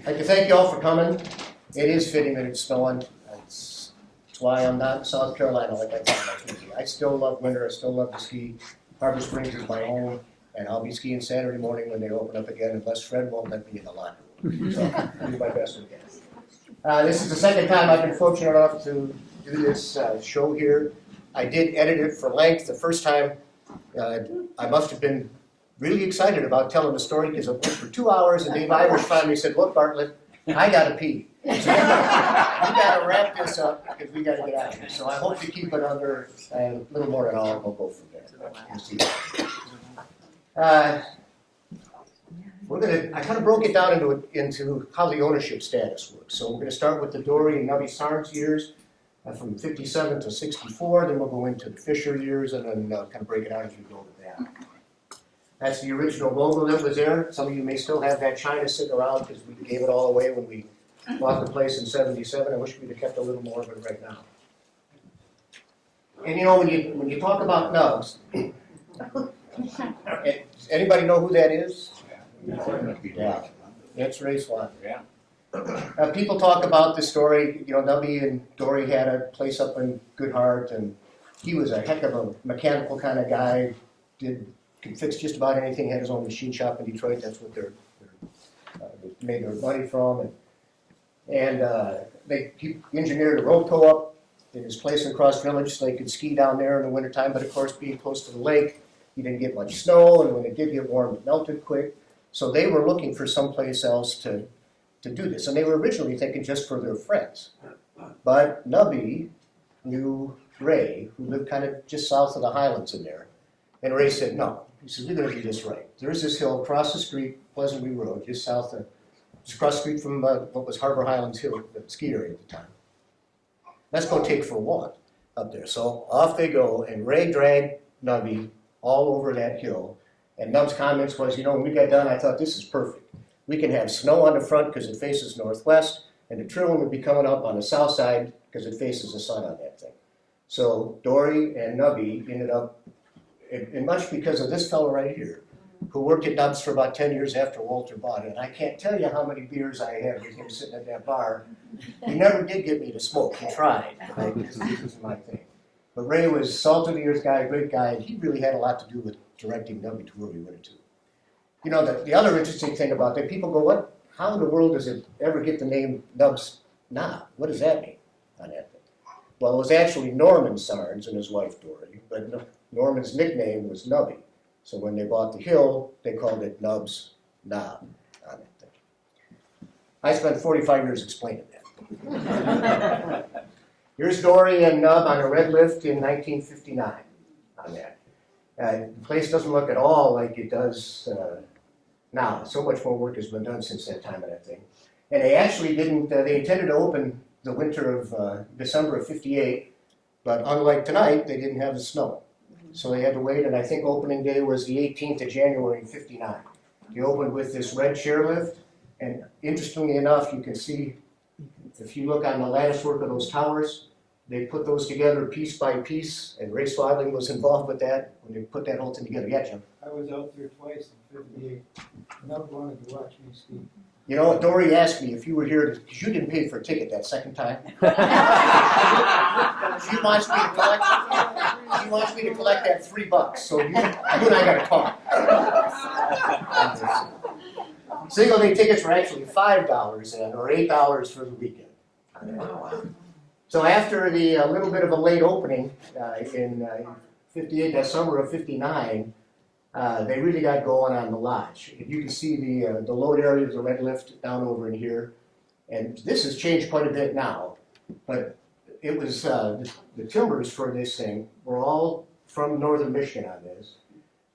I'd like to thank you all for coming. It is fitting that it's snowing. That's why I'm not in South Carolina like I thought I was. I still love winter. I still love to ski. Harbor Springs is my home, and I'll be skiing Saturday morning when they open up again, unless Fred won't let me in the locker room. So I'll do my best again. This is the second time I've been fortunate enough to do this show here. I did edit it for length. The first time, I must have been really excited about telling the story because it went for 2 hours, and Dave Irish finally said, "Look, Bartlett, I gotta pee. So we gotta wrap this up because we gotta get out of here." So I hope to keep it under a little more than an hour, and we'll go from there. We'll see. I kind of broke it down into how the ownership status works. So we're gonna start with the Dorie and Nub and Dorie Sarns years from 57 to 64, then we'll go into the Fisher years and then kind of break it out as we go to that. That's the original logo that was there. Some of you may still have that china sitting around because we gave it all away when we bought the place in 77. I wish we'd have kept a little more of it right now. And you know, when you talk about nubs, anybody know who that is? Yeah, that's Ray Swan. Yeah. People talk about the story, you know, Nubby and Dorie had a place up in Goodhart, and he was a heck of a mechanical kind of guy, could fix just about anything, had his own machine shop in Detroit, that's what they made their money from, and he engineered a rope tow up in his place in Cross Village so they could ski down there in the wintertime, but of course being close to the lake, you didn't get much snow, and when it did get warm, it melted quick, so they were looking for someplace else to do this, and they were originally thinking just for their friends. But Nubby knew Ray, who lived kind of just south of the Highlands in there, and Ray said, "No." He says, "We're going to do this right. There's this hill across the street, Pleasantview Road, just across the street from what was Harbor Highlands Hill, the ski area at the time. Let's go take for a walk up there." So off they go, and Ray dragged Nubby all over that hill, and Nub's comments was, "You know, when we got done, I thought this is perfect. We can have snow on the front because it faces northwest, and the trail would be coming up on the south side because it faces the sun on that thing." So Dorie and Nubby ended up, and much because of this fellow right here, who worked at Nub's for about 10 years after Walter bought it. And I can't tell you how many beers I had with him sitting at that bar. He never did get me to smoke. He tried. Right? This is my thing. But Ray was salt of the earth guy, great guy, and he really had a lot to do with directing Nubby to where we went to. You know, the other interesting thing about that, people go, "What? How in the world does it ever get the name Nub's Knob? What does that mean on that thing?" Well, it was actually Norman Sarns and his wife Dorie, but Norman's nickname was Nubby. So when they bought the hill, they called it Nub's Knob on that thing. I spent 45 years explaining that. Here's Dorie and Nub on a red lift in 1959 on that. The place doesn't look at all like it does now. So much more work has been done since that time of that thing. And they actually didn't, they intended to open the winter of December of 58, but unlike tonight, they didn't have the snow. So they had to wait, and I think opening day was the 18th of January in 59. They opened with this red chairlift, and interestingly enough, you can see, if you look on the lattice work of those towers, they put those together piece by piece, and Ray Swadling was involved with that when they put that whole thing together. Yeah, Jim? I was out there twice in 58. Nub wanted to watch me ski. You know what, Dorie asked me if you were here, because you didn't pay for a ticket that second time. She wants me to collect that $3, so you and I got to talk. Single day tickets were actually $5 then, or $8 for the weekend. So after the little bit of a late opening in 58, that summer of 59, they really got going on the lodge. You can see the load area of the red lift down over in here. And this has changed quite a bit now. But it was, the timbers for this thing were all from northern Michigan on this.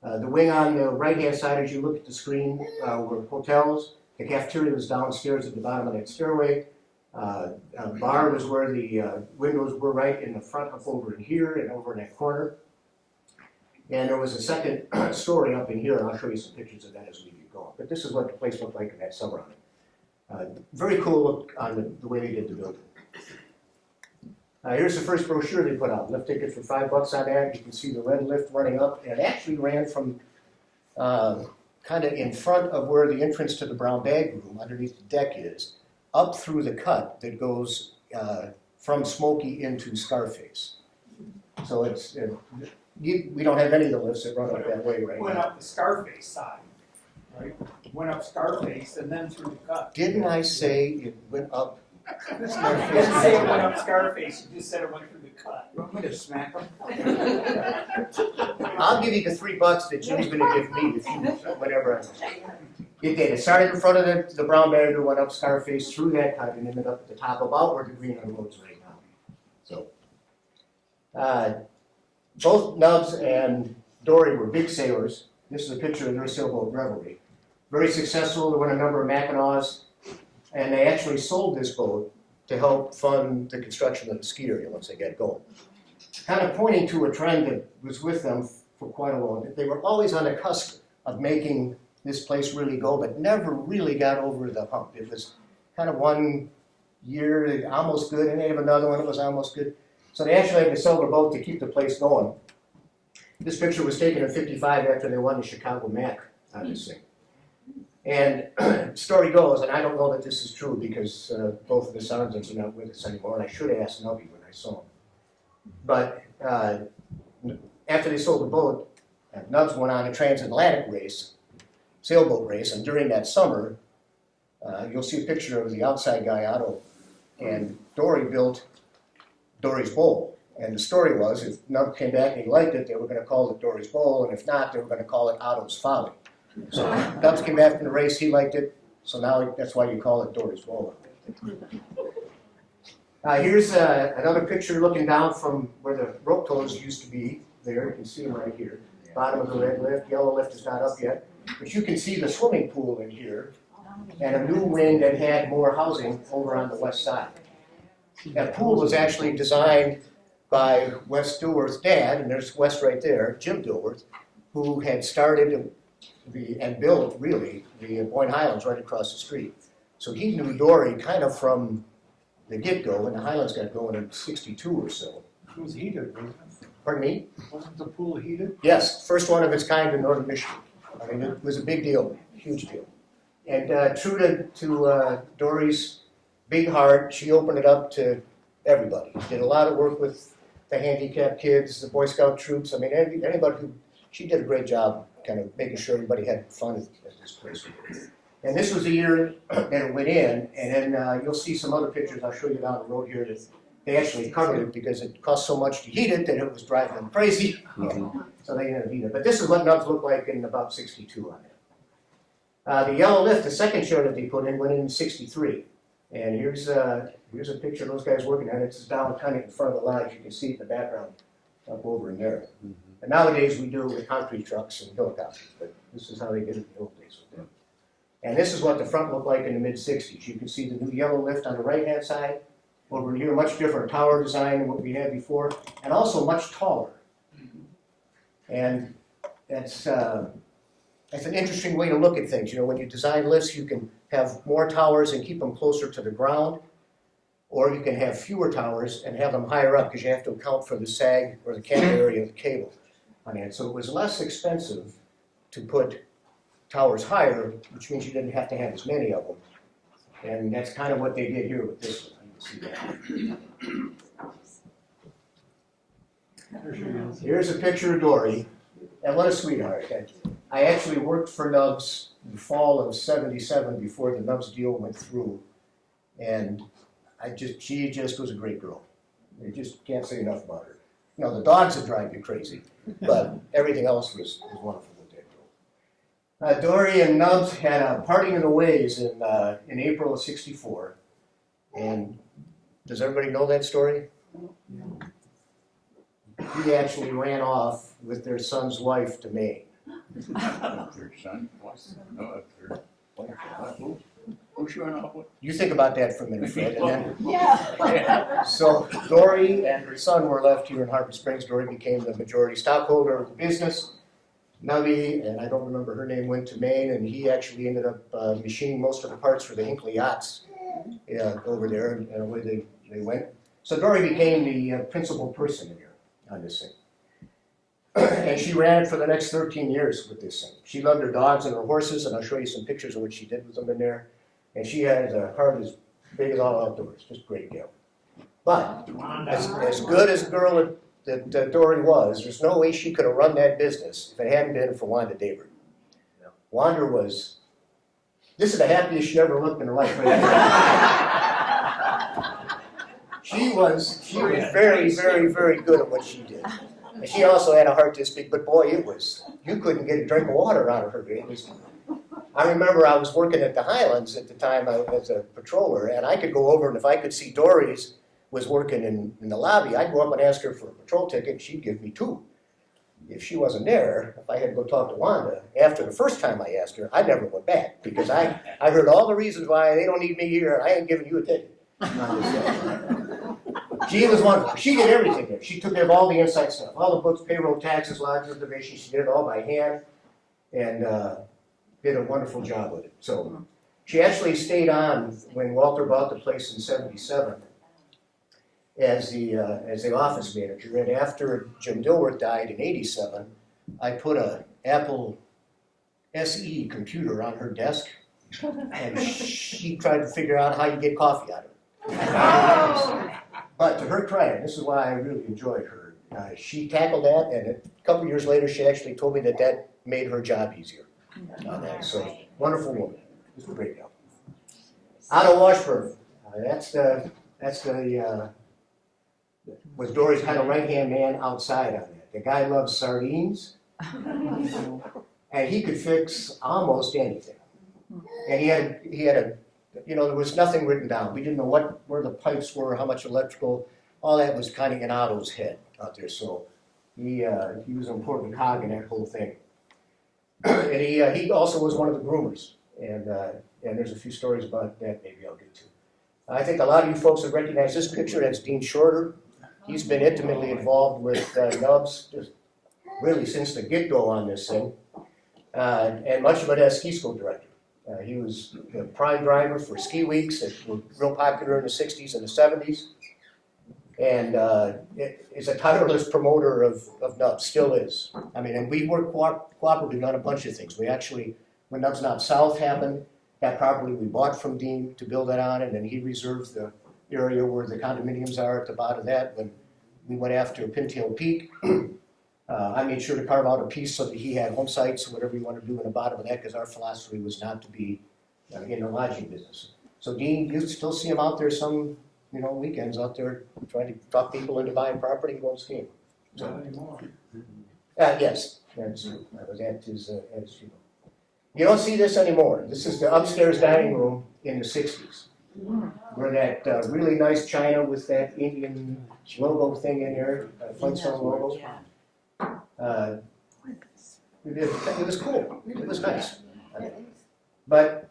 The wing on the right-hand side, as you look at the screen, were hotels. The cafeteria was downstairs at the bottom of that stairway. Bar was where the windows were, right in the front, up over in here and over in that corner. And there was a second story up in here, and I'll show you some pictures of that as we get going. But this is what the place looked like in that summer on it. Very cool look on the way they did the building. Here's the first brochure they put out. Lift ticket for $5 on that. You can see the red lift running up, and it actually ran from kind of in front of where the entrance to the brown bag room underneath the deck is, up through the cut that goes from Smoky into Scarface. So it's, we don't have any of the lifts that run up that way right Went now. up the Scarface side, right? Went up Scarface and then through the cut. Didn't I say it went up? You didn't say it went up Scarface, you just said it went through the cut. You want me to smack him? I'll give you the $3 that Jim's gonna give me if you, whatever. It did. It started in front of the brown bag room, went up Scarface, through that cut, and ended up at the top, about where the green on the road's right now. So, both Nubs and Dorie were big sailors. This is a picture of their sailboat revelry. Very successful. They won a number of Mackinaws, and they actually sold this boat to help fund the construction of the ski area once they got going. Kind of pointing to a trend that was with them for quite a while. They were always on the cusp of making this place really go, but never really got over the hump. It was kind of one year almost good, and they have another one that was almost good. So they actually had to sell their boat to keep the place going. This picture was taken in '55 after they won the Chicago Mac on this thing. And story goes, and I don't know that this is true because both of the Sarns are not with us anymore, and I should have asked Nubby when I saw him. But after they sold the boat, Nubs went on a transatlantic race, sailboat race, and during that summer, you'll see a picture of the outside guy, Otto, and Dorie built Dorie's Bowl. And the story was, if Nub came back and he liked it, they were going to call it Dorie's Bowl, and if not, they were going to call it Otto's Folly. So Nubs came back from the race, he liked it, so now that's why you call it Dorie's Bowl. Here's another picture looking down from where the rope tows used to be. There, you can see them right here. Bottom of the red lift, yellow lift is not up yet. But you can see the swimming pool in here, and a new wing that had more housing over on the west side. That pool was actually designed by Wes Dilworth's dad, and there's Wes right there, Jim Dilworth, who had started and built, really, the Boyne Highlands right across the street. So he knew Dorie kind of from the get-go, when the Highlands got going in '62 or so. It was heated, wasn't it? Pardon me? Wasn't the pool heated? Yes, first one of its kind in northern Michigan. I mean, it was a big deal, huge deal. And true to Dorie's big heart, she opened it up to everybody. Did a lot of work with the handicapped kids, the Boy Scout troops. I mean, anybody who, she did a great job kind of making sure everybody had fun at this place. And this was the year that it went in, and then you'll see some other pictures I'll show you down the road here that they actually covered it because it cost so much to heat it that it was driving them crazy. So they didn't heat it. But this is what Nubs looked like in about '62 on it. The yellow lift, the second show that they put in, went in '63. And here's a picture of those guys working on it. It's down kind of in front of the lodge. You can see it in the background up over in there. And nowadays we do it with concrete trucks and helicopters, but this is how they did it in the old days with them. And this is what the front looked like in the mid-'60s. You can see the new yellow lift on the right-hand side. Over here, much different tower design than what we had before, and also much taller. And that's an interesting way to look at things. You know, when you design lifts, you can have more towers and keep them closer to the ground, or you can have fewer towers and have them higher up because you have to account for the sag or the cab area of the cable on it. So it was less expensive to put towers higher, which means you didn't have to have as many of them. And that's kind of what they did here with this one. You can see that. Here's a picture of Dorie. And what a sweetheart. I actually worked for Nubs the fall of '77 before the Nubs deal went through. And she just was a great girl. You just can't say enough about her. You know, the dogs would drive you crazy, but everything else was wonderful with that girl. Dorie and Nubs had a parting of the ways in April of '64. And does everybody know that story? He actually ran off with their son's wife to Maine. Their son? No, who's you run off with? You think about that for a minute, Fred. And then, Yeah. so Dorie and her son were left here in Harbor Springs. Dorie became the majority stockholder of the business. Nubby, and I don't remember her name, went to Maine, and he actually ended up machining most of the parts for the Hinckley yachts over there, and away they went. So Dorie became the principal person here on this thing. And she ran it for the next 13 years with this thing. She loved her dogs and her horses, and I'll show you some pictures of what she did with them in there. And she had a heart as big as all outdoors, just a great gal. But as good as a girl that Dorie was, there's no way she could have run that business if it hadn't been for Wanda Daver. Wanda was, this is the happiest she ever looked in her life. She was very, very, very good at what she did. And she also had a heart this big, but boy, you couldn't get a drink of water out of her. I remember I was working at the Highlands at the time as a patroller, and I could go over, and if I could see Dorie's was working in the lobby, I'd go up and ask her for a patrol ticket, and she'd give me 2. If she wasn't there, if I had to go talk to Wanda, after the first time I asked her, I never went back, because I heard all the reasons why they don't need me here, and I ain't giving you a ticket. She was wonderful. She did everything there. She took care of all the inside stuff, all the books, payroll, taxes, lodging, division. She did it all by hand, and did a wonderful job with it. So she actually stayed on when Walter bought the place in '77 as the office manager. And after Jim Dilworth died in '87, I put a Apple SE computer on her desk, and she tried to figure out how you get coffee out of it. But to her credit, this is why I really enjoyed her. She tackled that, and a couple years later, she actually told me that made her job easier. So, wonderful woman. Just a great gal. Otto Washburn. Was Dorie's kind of right-hand man outside on that. The guy loved sardines, and he could fix almost anything. And he had a there was nothing written down. We didn't know where the pipes were, how much electrical, all that was kind of in Otto's head out there. So he was an important cog in that whole thing. And he also was one of the groomers. And there's a few stories about that maybe I'll get to. I think a lot of you folks have recognized this picture. That's Dean Shorter. He's been intimately involved with Nubs just really since the get-go on this thing. And much of it as ski school director. He was the prime driver for ski weeks that were real popular in the 60s and the 70s. And is a tireless promoter of Nubs, still is. I mean, and we worked cooperatively on a bunch of things. We actually, when Nubs Not South happened, that property we bought from Dean to build it on, and then he reserved the area where the condominiums are at the bottom of that. When we went after Pintail Peak, I made sure to carve out a piece so that he had home sites, whatever you want to do in the bottom of that, because our philosophy was not to be in the lodging business. So Dean, you still see him out there some, weekends out there trying to talk people into buying property and going skiing. So, Not anymore. yes, that's true. I was at his funeral. You don't see this anymore. This is the upstairs dining room in the 60s, where that really nice china with that Indian logo thing in there, Flintstone logo. It was cool. It was nice. But,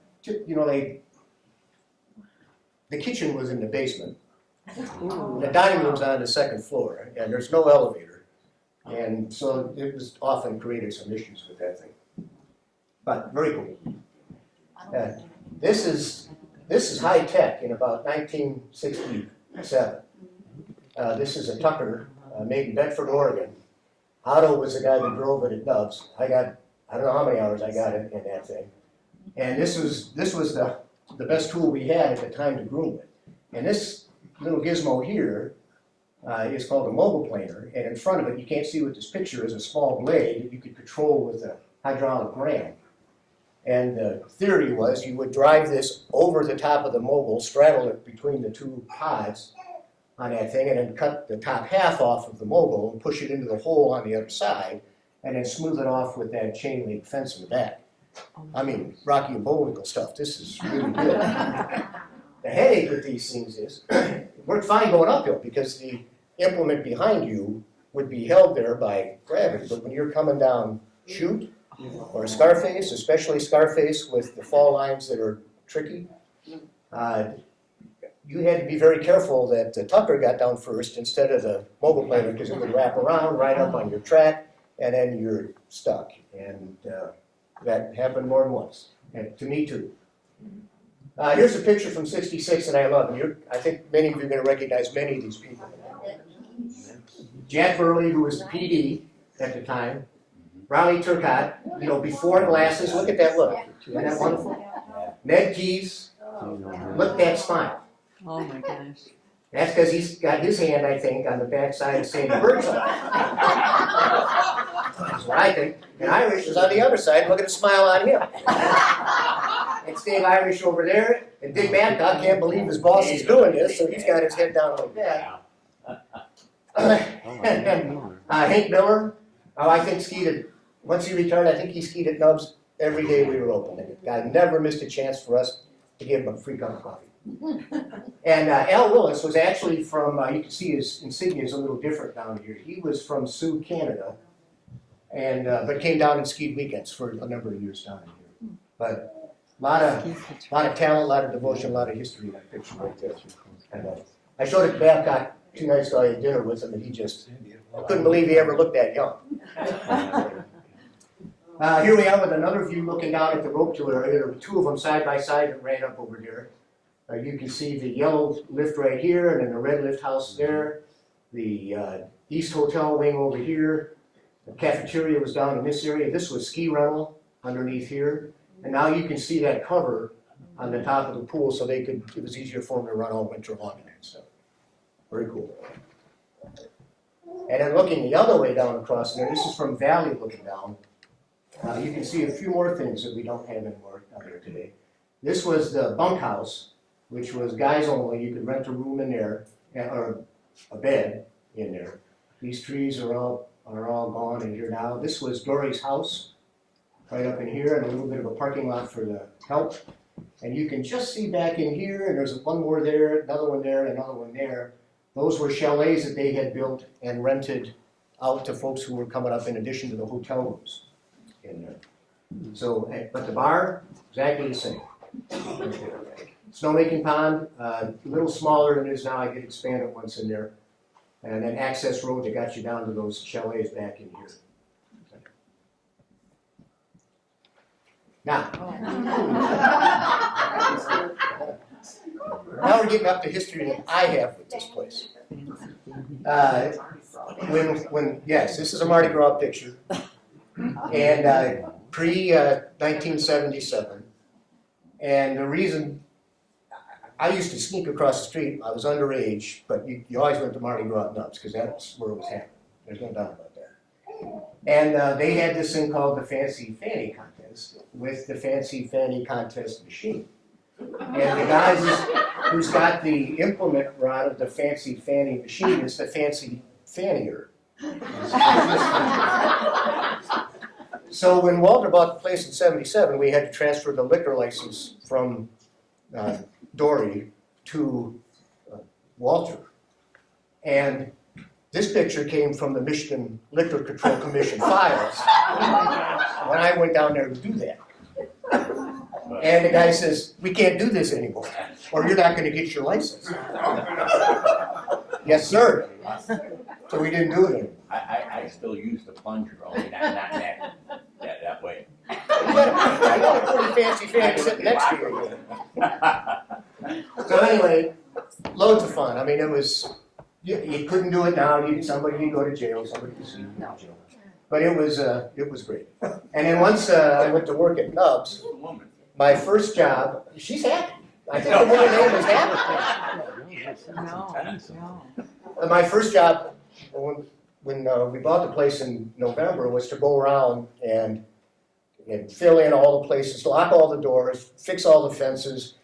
the kitchen was in the basement. The dining room's on the second floor, and there's no elevator. And so it was often created some issues with that thing. But very cool. This is high tech in about 1967. This is a Tucker made in Bedford, Oregon. Otto was the guy that drove it at Nubs. I don't know how many hours I got in that thing. And this was the best tool we had at the time to groom it. And this little gizmo here is called a mobile planer. And in front of it, you can't see what this picture is, a small blade that you could control with a hydraulic ram. And the theory was you would drive this over the top of the mobile, straddle it between the two pods on that thing, and then cut the top half off of the mobile and push it into the hole on the other side, and then smooth it off with that chain link fence in the back. I mean, Rocky and Bullwinkle stuff. This is really good. The headache with these things is it worked fine going uphill because the implement behind you would be held there by gravity, but when you're coming down chute or a Scarface, especially Scarface with the fall lines that are tricky, you had to be very careful that the Tucker got down first instead of the mobile planer because it would wrap around right up on your track and then you're stuck. And that happened more than once, and to me too. Here's a picture from '66 and I love it. I think many of you are going to recognize many of these people. Jack Burley, who was the PD, at the time. Ronnie Turcotte, you know, before glasses, look at that look. Isn't that wonderful? Ned Keys, look at that smile. Oh my gosh. That's because he's got his hand, I think, on the backside of Sandy Birdseye. That's what I think. And Irish is on the other side. Look at the smile on him. It's Dave Irish over there. And Dick Babcock can't believe his boss is doing this, so he's got his head down like that. And Hank Miller, I think skied at, once he retired, I think he skied at Nub's every day we were open. And the guy never missed a chance for us to give him a free cup of coffee. And Al Willis was actually from, you can see his insignia is a little different down here. He was from Sioux, Canada, and but came down and skied weekends for a number of years down here. But a lot of talent, a lot of devotion, a lot of history in that picture right there. And, I showed it to Babcock 2 nights ago. I had dinner with him, and he just couldn't believe he ever looked that young. Here we are with another view looking down at the rope tool area. There were 2 of them side by side that ran up over there. You can see the yellow lift right here, and then the red lift house there. The East Hotel wing over here. The cafeteria was down in this area. This was ski rental underneath here. And now you can see that cover on the top of the pool, so it was easier for them to run all winter long in that stuff. Very cool. And then looking the other way down across there, this is from Valley looking down. You can see a few more things that we don't have anymore out there today. This was the Bunk House, which was guys only. You could rent a room in there, or a bed in there. These trees are all gone in here now. This was Dorie's house, right up in here, and a little bit of a parking lot for the help. And you can just see back in here, and there's one more there, another one there, another one there. Those were chalets that they had built and rented out to folks who were coming up in addition to the hotel rooms in there. So, but the bar, exactly the same. Snowmaking pond, a little smaller than it is now. I did expand it once in there. And then access road that got you down to those chalets back in here. Now, now we're getting up to history that I have with this place. Yes, this is a Mardi Gras picture. And pre-1977. And the reason, I used to sneak across the street. I was underage, but you always went to Mardi Gras at Nubs because that's where it was happening. There's no doubt about that. And they had this thing called the Fancy Fanny Contest with the Fancy Fanny Contest machine. And the guy who's got the implement rod of the Fancy Fanny machine is the Fancy Fannier. So when Walter bought the place in '77, we had to transfer the liquor license from Dorie to Walter. And this picture came from the Michigan Liquor Control Commission files when I went down there to do that. And the guy says, we can't do this anymore, or you're not going to get your license. Yes, sir. So we didn't do it anymore. I still use the plunger, only not that way. I got a pretty fancy fan sitting next to you. So anyway, loads of fun. I mean, it was, you couldn't do it now. Somebody could go to jail, somebody could see you in jail. But it was great. And then once I went to work at Nubs, my first job, she's happy. I think the woman's name was happy. No. My first job, when we bought the place in November, was to go around and fill in all the places, lock all the doors, fix all the fences,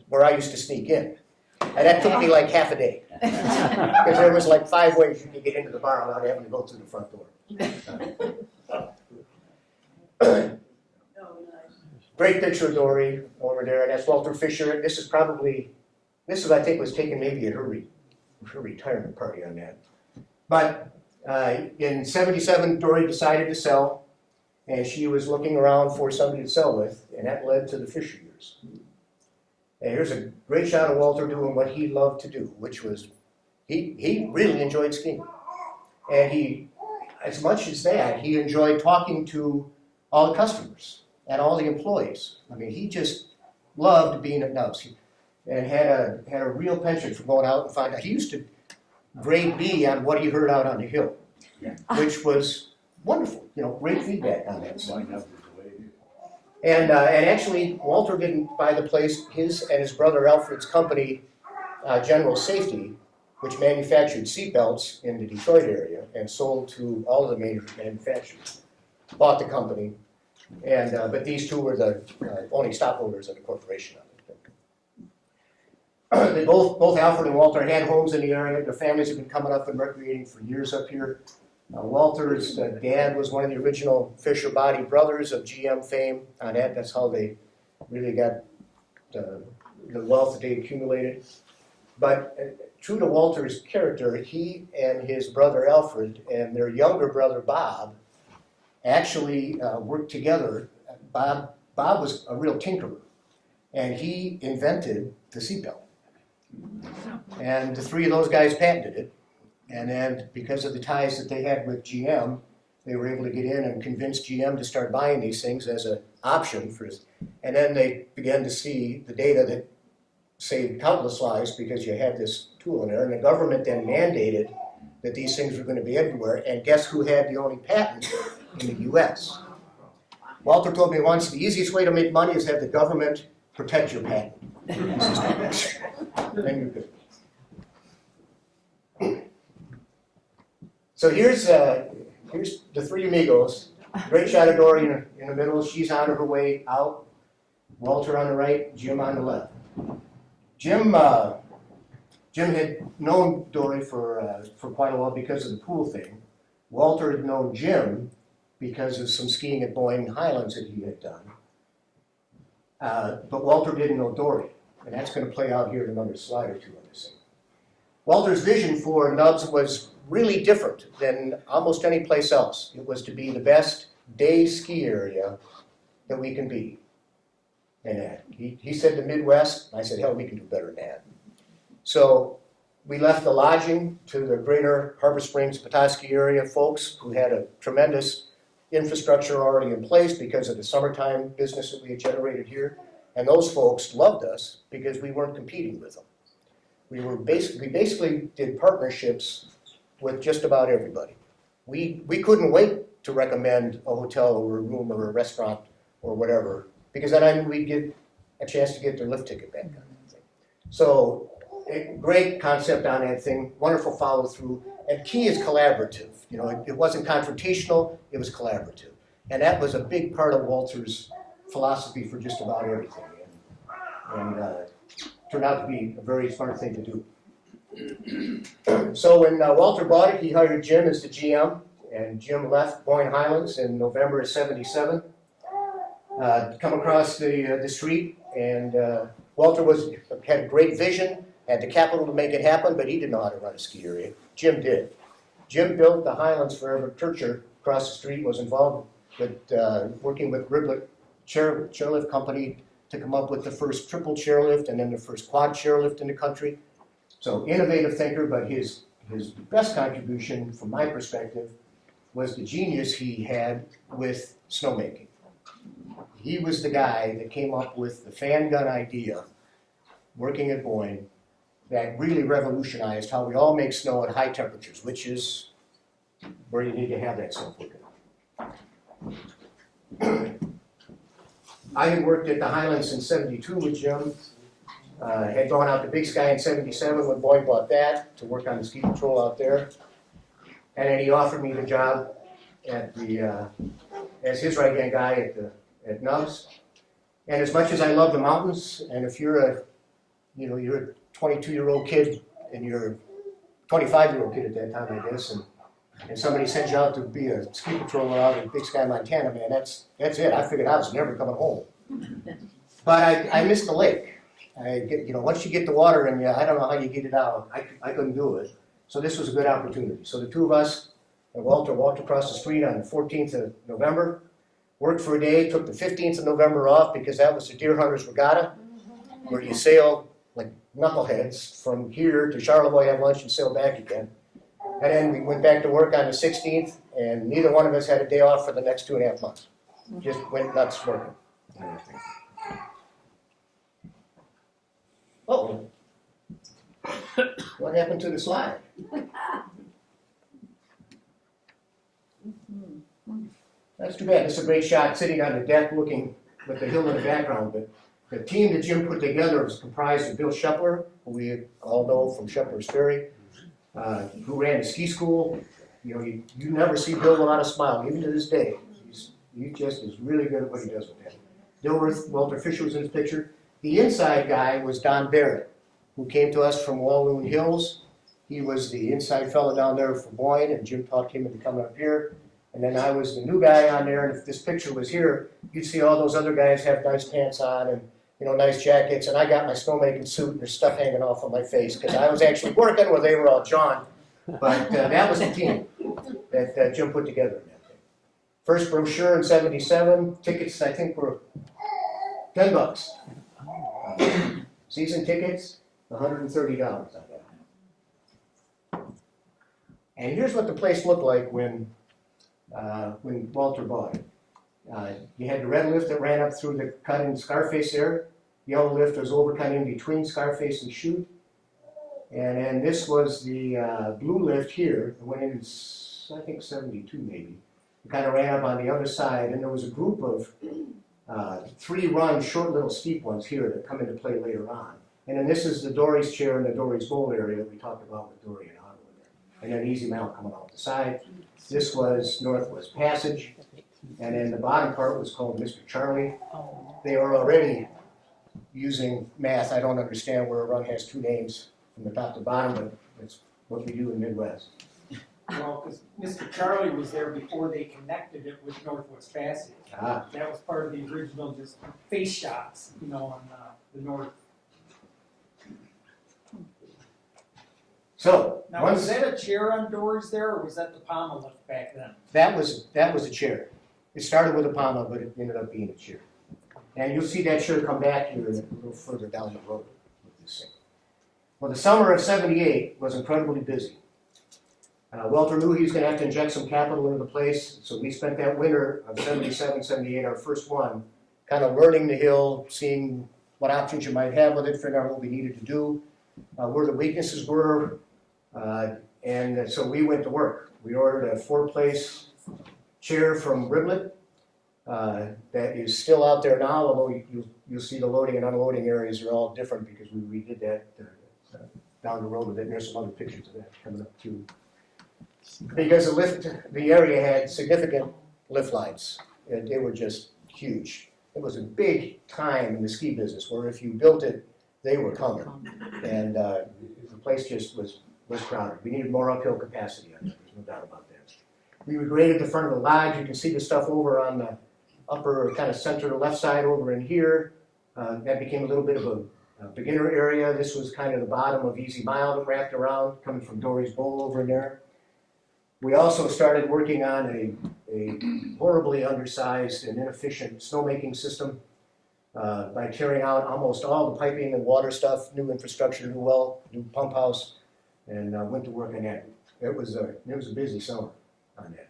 where I used to sneak in. And that took me like half a day. Because there was like 5 ways you could get into the bar without having to go through the front door. Great picture of Dorie over there, and that's Walter Fisher. This is I think was taken maybe at her retirement party on that. But in '77, Dorie decided to sell, and she was looking around for somebody to sell with, and that led to the Fisher years. And here's a great shot of Walter doing what he loved to do, which was, he really enjoyed skiing. And he, as much as that, he enjoyed talking to all the customers and all the employees. I mean, he just loved being at Nubs and had a real penchant for going out and finding out. He used to grade B on what he heard out on the hill, which was wonderful, great feedback on that stuff. Line up is the way it is. And actually, Walter didn't buy the place. His and his brother Alfred's company, General Safety, which manufactured seatbelts in the Detroit area and sold to all of the major manufacturers, bought the company. And but these two were the only stockholders of the corporation. They both Alfred and Walter had homes in the area. Their families have been coming up and recreating for years up here. Walter's dad was one of the original Fisher Body brothers of GM fame. That's how they really got the wealth that they accumulated. But true to Walter's character, he and his brother Alfred and their younger brother Bob actually worked together. Bob was a real tinkerer, and he invented the seatbelt. And the three of those guys patented it. And then because of the ties that they had with GM, they were able to get in and convince GM to start buying these things as an option for this. And then they began to see the data that saved countless lives because you had this tool in there. And the government then mandated that these things were going to be everywhere. And guess who had the only patent in the US? Walter told me once, the easiest way to make money is have the government protect your patent. Then you're good. So here's the three amigos. Great shot of Dorie in the middle. She's on her way out. Walter on the right, Jim on the left. Jim had known Dorie for quite a while because of the pool thing. Walter had known Jim because of some skiing at Boyne Highlands that he had done. But Walter didn't know Dorie, and that's going to play out here in another slide or two on this thing. Walter's vision for Nubs was really different than almost any place else. It was to be the best day ski area that we can be. And he said the Midwest, and I said, hell, we can do better than that. So we left the lodging to the greater Harbor Springs, Petoskey area folks who had a tremendous infrastructure already in place because of the summertime business that we had generated here. And those folks loved us because we weren't competing with them. We basically did partnerships with just about everybody. We couldn't wait to recommend a hotel or a room or a restaurant or whatever, because then I knew we'd get a chance to get their lift ticket back on that thing. So, a great concept on that thing, wonderful follow through, and key is collaborative. It wasn't confrontational, it was collaborative. And that was a big part of Walter's philosophy for just about everything. And turned out to be a very smart thing to do. So when Walter bought it, he hired Jim as the GM, and Jim left Boyne Highlands in November of '77. Come across the street, and Walter had a great vision, had the capital to make it happen, but he didn't know how to run a ski area. Jim did. Jim built the Highlands Forever Churcher across the street, was involved with working with Riblet Chairlift Company to come up with the first triple chairlift and then the first quad chairlift in the country. So innovative thinker, but his best contribution from my perspective was the genius he had with snowmaking. He was the guy that came up with the fan gun idea, working at Boyne, that really revolutionized how we all make snow at high temperatures, which is where you need to have that stuff working. I had worked at the Highlands in '72 with Jim. Had gone out to Big Sky in '77 when Boyne bought that to work on the ski patrol out there. And then he offered me the job at as his right-hand guy at Nubs. And as much as I love the mountains, and if you're a 22-year-old kid and you're a 25-year-old kid at that time, I guess, and somebody sends you out to be a ski patroller out in Big Sky, Montana, man, that's it. I figured I was never coming home. But I missed the lake. Once you get the water in you, I don't know how you get it out. I couldn't do it. So this was a good opportunity. So the two of us and Walter walked across the street on the 14th of November, worked for a day, took the 15th of November off because that was the Deer Hunters Regatta, where you sail like knuckleheads from here to Charlevoix, have lunch, and sail back again. And then we went back to work on the 16th, and neither one of us had a day off for the next 2.5 months. Just went nuts working. Uh-oh. What happened to the slide? That's too bad. This is a great shot sitting on the deck looking with the hill in the background. But the team that Jim put together was comprised of Bill Shepler, who we all know from Shepler's Ferry, who ran the ski school. You know, you never see Bill without a smile, even to this day. He just is really good at what he does with that. Dilworth, Walter Fisher was in his picture. The inside guy was Don Barrett, who came to us from Walloon Hills. He was the inside fellow down there for Boyne, and Jim talked him into coming up here. And then I was the new guy on there, and if this picture was here, you'd see all those other guys have nice pants on and, you know, nice jackets, and I got my snowmaking suit and there's stuff hanging off of my face, because I was actually working where they were all John. But that was the team that Jim put together in that thing. First brochure in '77, tickets I think were $10. Season tickets, $130 on that. And here's what the place looked like when Walter bought it. You had the red lift that ran up through the cut in Scarface there. Yellow lift was overcut in between Scarface and Chute. And then this was the blue lift here. It went in, I think, '72 maybe. It kind of ran up on the other side, and there was a group of 3-run, short little steep ones here that come into play later on. And then this is the Dorie's chair and the Dorie's bowl area that we talked about with Dorie and Otto in there. And then easy mount coming off the side. This was Northwest Passage. And then the bottom part was called Mr. Charlie. They were already using math. I don't understand where a run has 2 names from the top to bottom, but that's what we do in the Midwest. Well, because Mr. Charlie was there before they connected it with Northwest Passage. Ah. That was part of the original just face shots, you know, on the north. So, Now, was that a chair on doors there, or was that the pommel lift back then? that was a chair. It started with a pommel, but it ended up being a chair. And you'll see that chair come back here a little further down the road with this thing. Well, the summer of '78 was incredibly busy. Walter knew he was going to have to inject some capital into the place, so we spent that winter of '77, '78, our first one, kind of learning the hill, seeing what options you might have with it, figuring out what we needed to do, where the weaknesses were, and so we went to work. We ordered a 4-place chair from Riblet that is still out there now, although you'll see the loading and unloading areas are all different because we redid that down the road with it, and there's some other pictures of that coming up too. Because the area had significant lift lines, and they were just huge. It was a big time in the ski business where if you built it, they were coming. And the place just was crowded. We needed more uphill capacity on it, there's no doubt about that. We regraded the front of the lodge. You can see the stuff over on the upper kind of center left side over in here. That became a little bit of a beginner area. This was kind of the bottom of Easy Mile that wrapped around, coming from Dorie's Bowl over in there. We also started working on a horribly undersized and inefficient snowmaking system by tearing out almost all the piping and water stuff, new infrastructure, new well, new pump house, and went to work on that. It was a busy summer on that.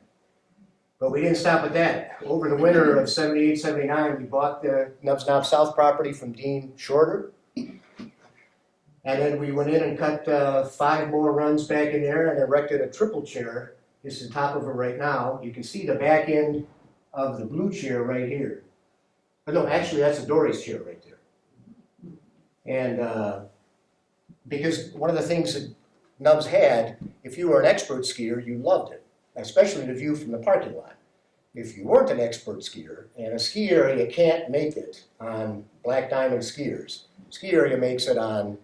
But we didn't stop at that. Over the winter of '78, '79, we bought the Nubs Knob South property from Dean Shorter. And then we went in and cut 5 more runs back in there and erected a triple chair. This is the top of it right now. You can see the back end of the blue chair right here. But no, actually that's a Dorie's chair right there. And because one of the things that Nubs had, if you were an expert skier, you loved it, especially the view from the parking lot. If you weren't an expert skier, and a ski area can't make it on Black Diamond skiers, ski area makes it on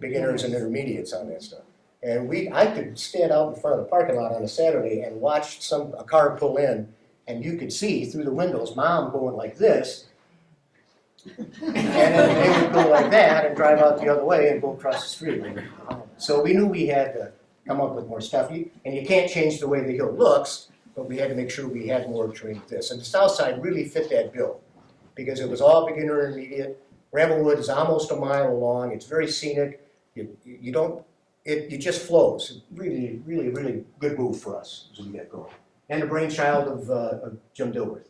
beginners and intermediates on that stuff. And I could stand out in front of the parking lot on a Saturday and watch a car pull in, and you could see through the windows Mom going like this, and then they would go like that and drive out the other way and go across the street. So we knew we had to come up with more stuff. And you can't change the way the hill looks, but we had to make sure we had more terrain with this. And the south side really fit that bill because it was all beginner and intermediate. Bramblewood is almost a mile long. It's very scenic. It just flows. Really, really, really good move for us as we get going. And the brainchild of Jim Dilworth.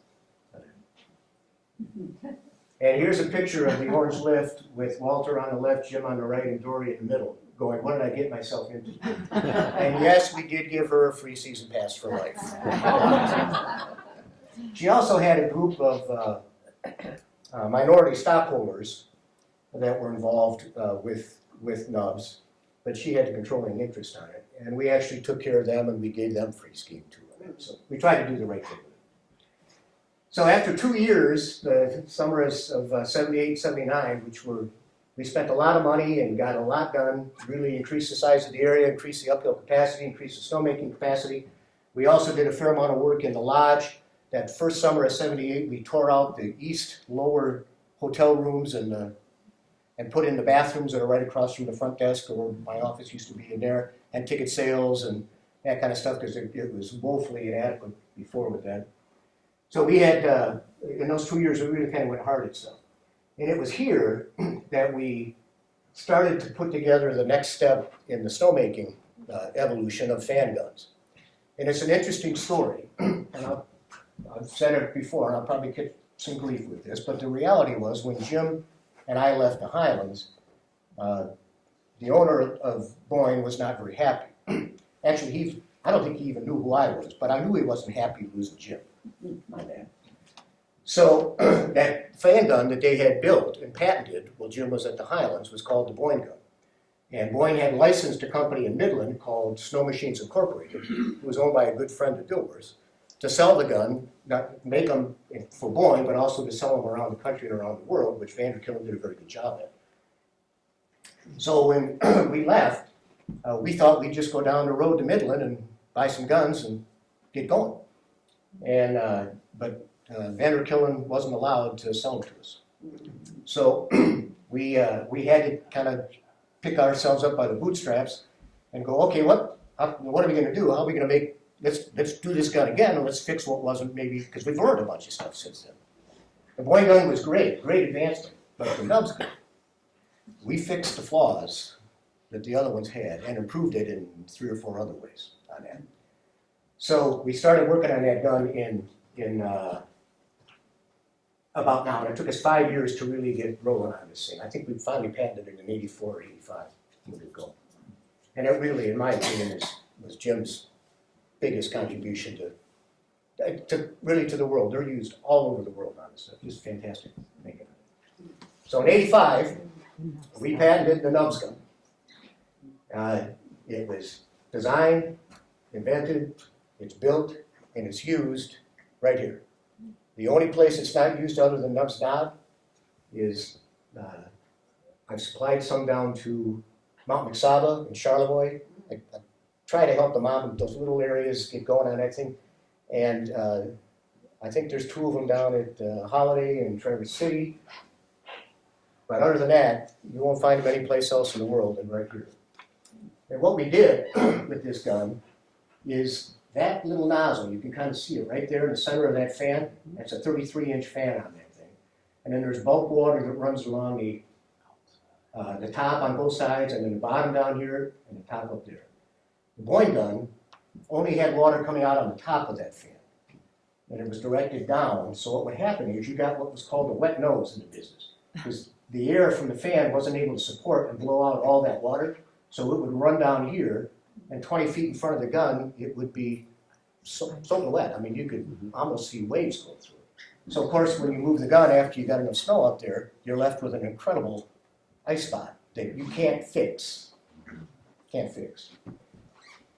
And here's a picture of the orange lift with Walter on the left, Jim on the right, and Dorie in the middle. going, what did I get myself into? And yes, we did give her a free season pass for life. She also had a group of minority stockholders that were involved with Nubs, but she had the controlling interest on it. And we actually took care of them and we gave them free scheme too. So we tried to do the right thing with it. So after 2 years, the summer of 78, 79, we spent a lot of money and got a lot done, really increased the size of the area, increased the uphill capacity, increased the snowmaking capacity. We also did a fair amount of work in the lodge. That first summer of 78, we tore out the east lower hotel rooms and put in the bathrooms that are right across from the front desk, or my office used to be in there, and ticket sales and that kind of stuff, because it was woefully inadequate before with that. So we had, in those 2 years, we really kind of went hard at stuff. And it was here that we started to put together the next step in the snowmaking evolution of fan guns. And it's an interesting story, and I've said it before, and I'll probably get some grief with this, but the reality was when Jim and I left the Highlands, the owner of Boyne was not very happy. Actually, I don't think he even knew who I was, but I knew he wasn't happy losing Jim on that. So that fan gun that they had built and patented while Jim was at the Highlands was called the Boyne gun. And Boyne had licensed a company in Midland called Snow Machines Incorporated, who was owned by a good friend of Dilworth's, to sell the gun, not make them for Boyne, but also to sell them around the country and around the world, which Vanderkillen did a very good job at. So when we left, we thought we'd just go down the road to Midland and buy some guns and get going. And but Vanderkillen wasn't allowed to sell them to us. So we had to kind of pick ourselves up by the bootstraps and go, okay, what are we going to do? How are we going to make, let's do this gun again and let's fix what wasn't maybe, because we've learned a bunch of stuff since then. The Boyne gun was great advancement, but the Nubs gun, we fixed the flaws that the other ones had and improved it in 3 or 4 other ways on that. So we started working on that gun in about now, and it took us 5 years to really get rolling on this thing. I think we finally patented it in 84 or 85. We'll get going. And it really, in my opinion, was Jim's biggest contribution to the world. They're used all over the world on this stuff. Just fantastic making it. So in 85, we patented the Nubs gun. It was designed, invented, it's built, and it's used right here. The only place it's not used other than Nubs Knob is, I've supplied some down to Mount McSaba in Charlevoix. I try to help them out in those little areas get going on that thing. And I think there's 2 of them down at Holiday and Traverse City. But other than that, you won't find them anyplace else in the world than right here. And what we did with this gun is that little nozzle, you can kind of see it right there in the center of that fan. That's a 33-inch fan on that thing. And then there's bulk water that runs along the top on both sides, and then the bottom down here, and the top up there. The Boyne gun only had water coming out on the top of that fan. And it was directed down, so what would happen is you got what was called a wet nose in the business. Because the air from the fan wasn't able to support and blow out all that water, so it would run down here, and 20 feet in front of the gun, it would be soaking wet. I mean, you could almost see waves going through it. So of course, when you move the gun after you got enough snow up there, you're left with an incredible ice spot that you can't fix.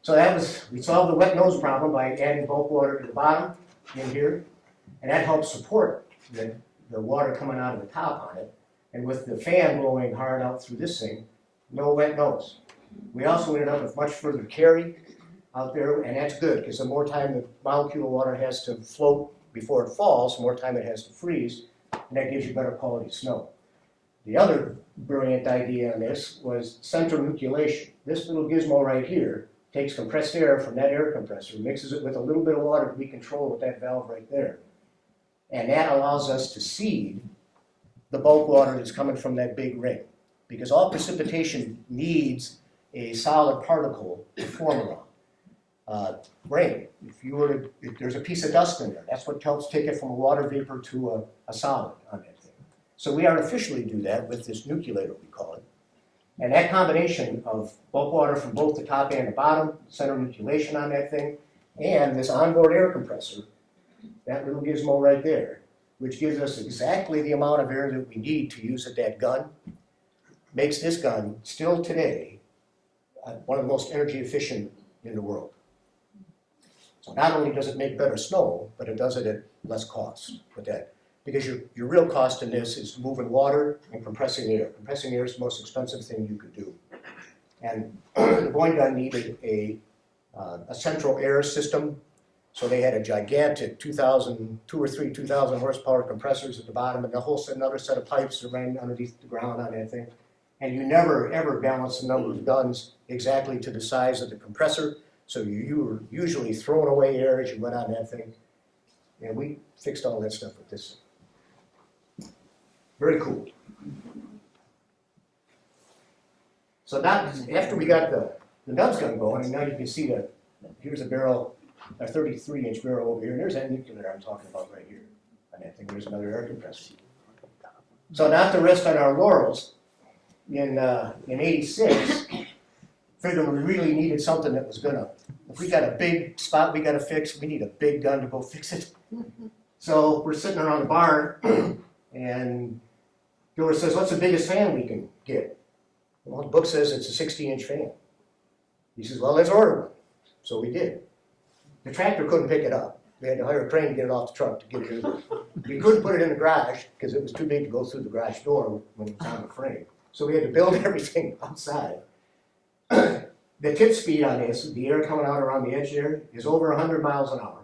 So we solved the wet nose problem by adding bulk water to the bottom in here, and that helps support the water coming out of the top on it. And with the fan blowing hard out through this thing, no wet nose. We also ended up with much further carry out there, and that's good, because the more time the molecule of water has to float before it falls, the more time it has to freeze, and that gives you better quality snow. The other brilliant idea on this was central nucleation. This little gizmo right here takes compressed air from that air compressor, mixes it with a little bit of water that we control with that valve right there. And that allows us to seed the bulk water that's coming from that big ring. Because all precipitation needs a solid particle to form around. Rain, if there's a piece of dust in there, that's what helps take it from a water vapor to a solid on that thing. So we artificially do that with this nucleator, we call it. And that combination of bulk water from both the top and the bottom, center nucleation on that thing, and this onboard air compressor, that little gizmo right there, which gives us exactly the amount of air that we need to use at that gun, makes this gun, still today, one of the most energy efficient in the world. So not only does it make better snow, but it does it at less cost with that. Because your real cost in this is moving water and compressing air. Compressing air is the most expensive thing you could do. And the Boeing gun needed a central air system. So they had a gigantic 2 or 3 2,000 horsepower compressors at the bottom, and another set of pipes that ran underneath the ground on that thing. And you never ever balance the number of guns exactly to the size of the compressor. So you were usually throwing away air as you went on that thing. And we fixed all that stuff with this. Very cool. So now, after we got the nubs gun going, and now you can see that here's a barrel, a 33-inch barrel over here, and there's that nuclear I'm talking about right here. And I think there's another air compressor. So not to rest on our laurels, in '86, figured we really needed something that was gonna, if we got a big spot we gotta fix, we need a big gun to go fix it. So we're sitting around the barn, and Dorie says, what's the biggest fan we can get? Well, the book says it's a 60-inch fan. He says, well, let's order one. So we did. The tractor couldn't pick it up. We had to hire a crane to get it off the truck to get it in. We couldn't put it in the garage because it was too big to go through the garage door when it was on the frame. So we had to build everything outside. The tip speed on this, the air coming out around the edge there, is over 100 miles an hour.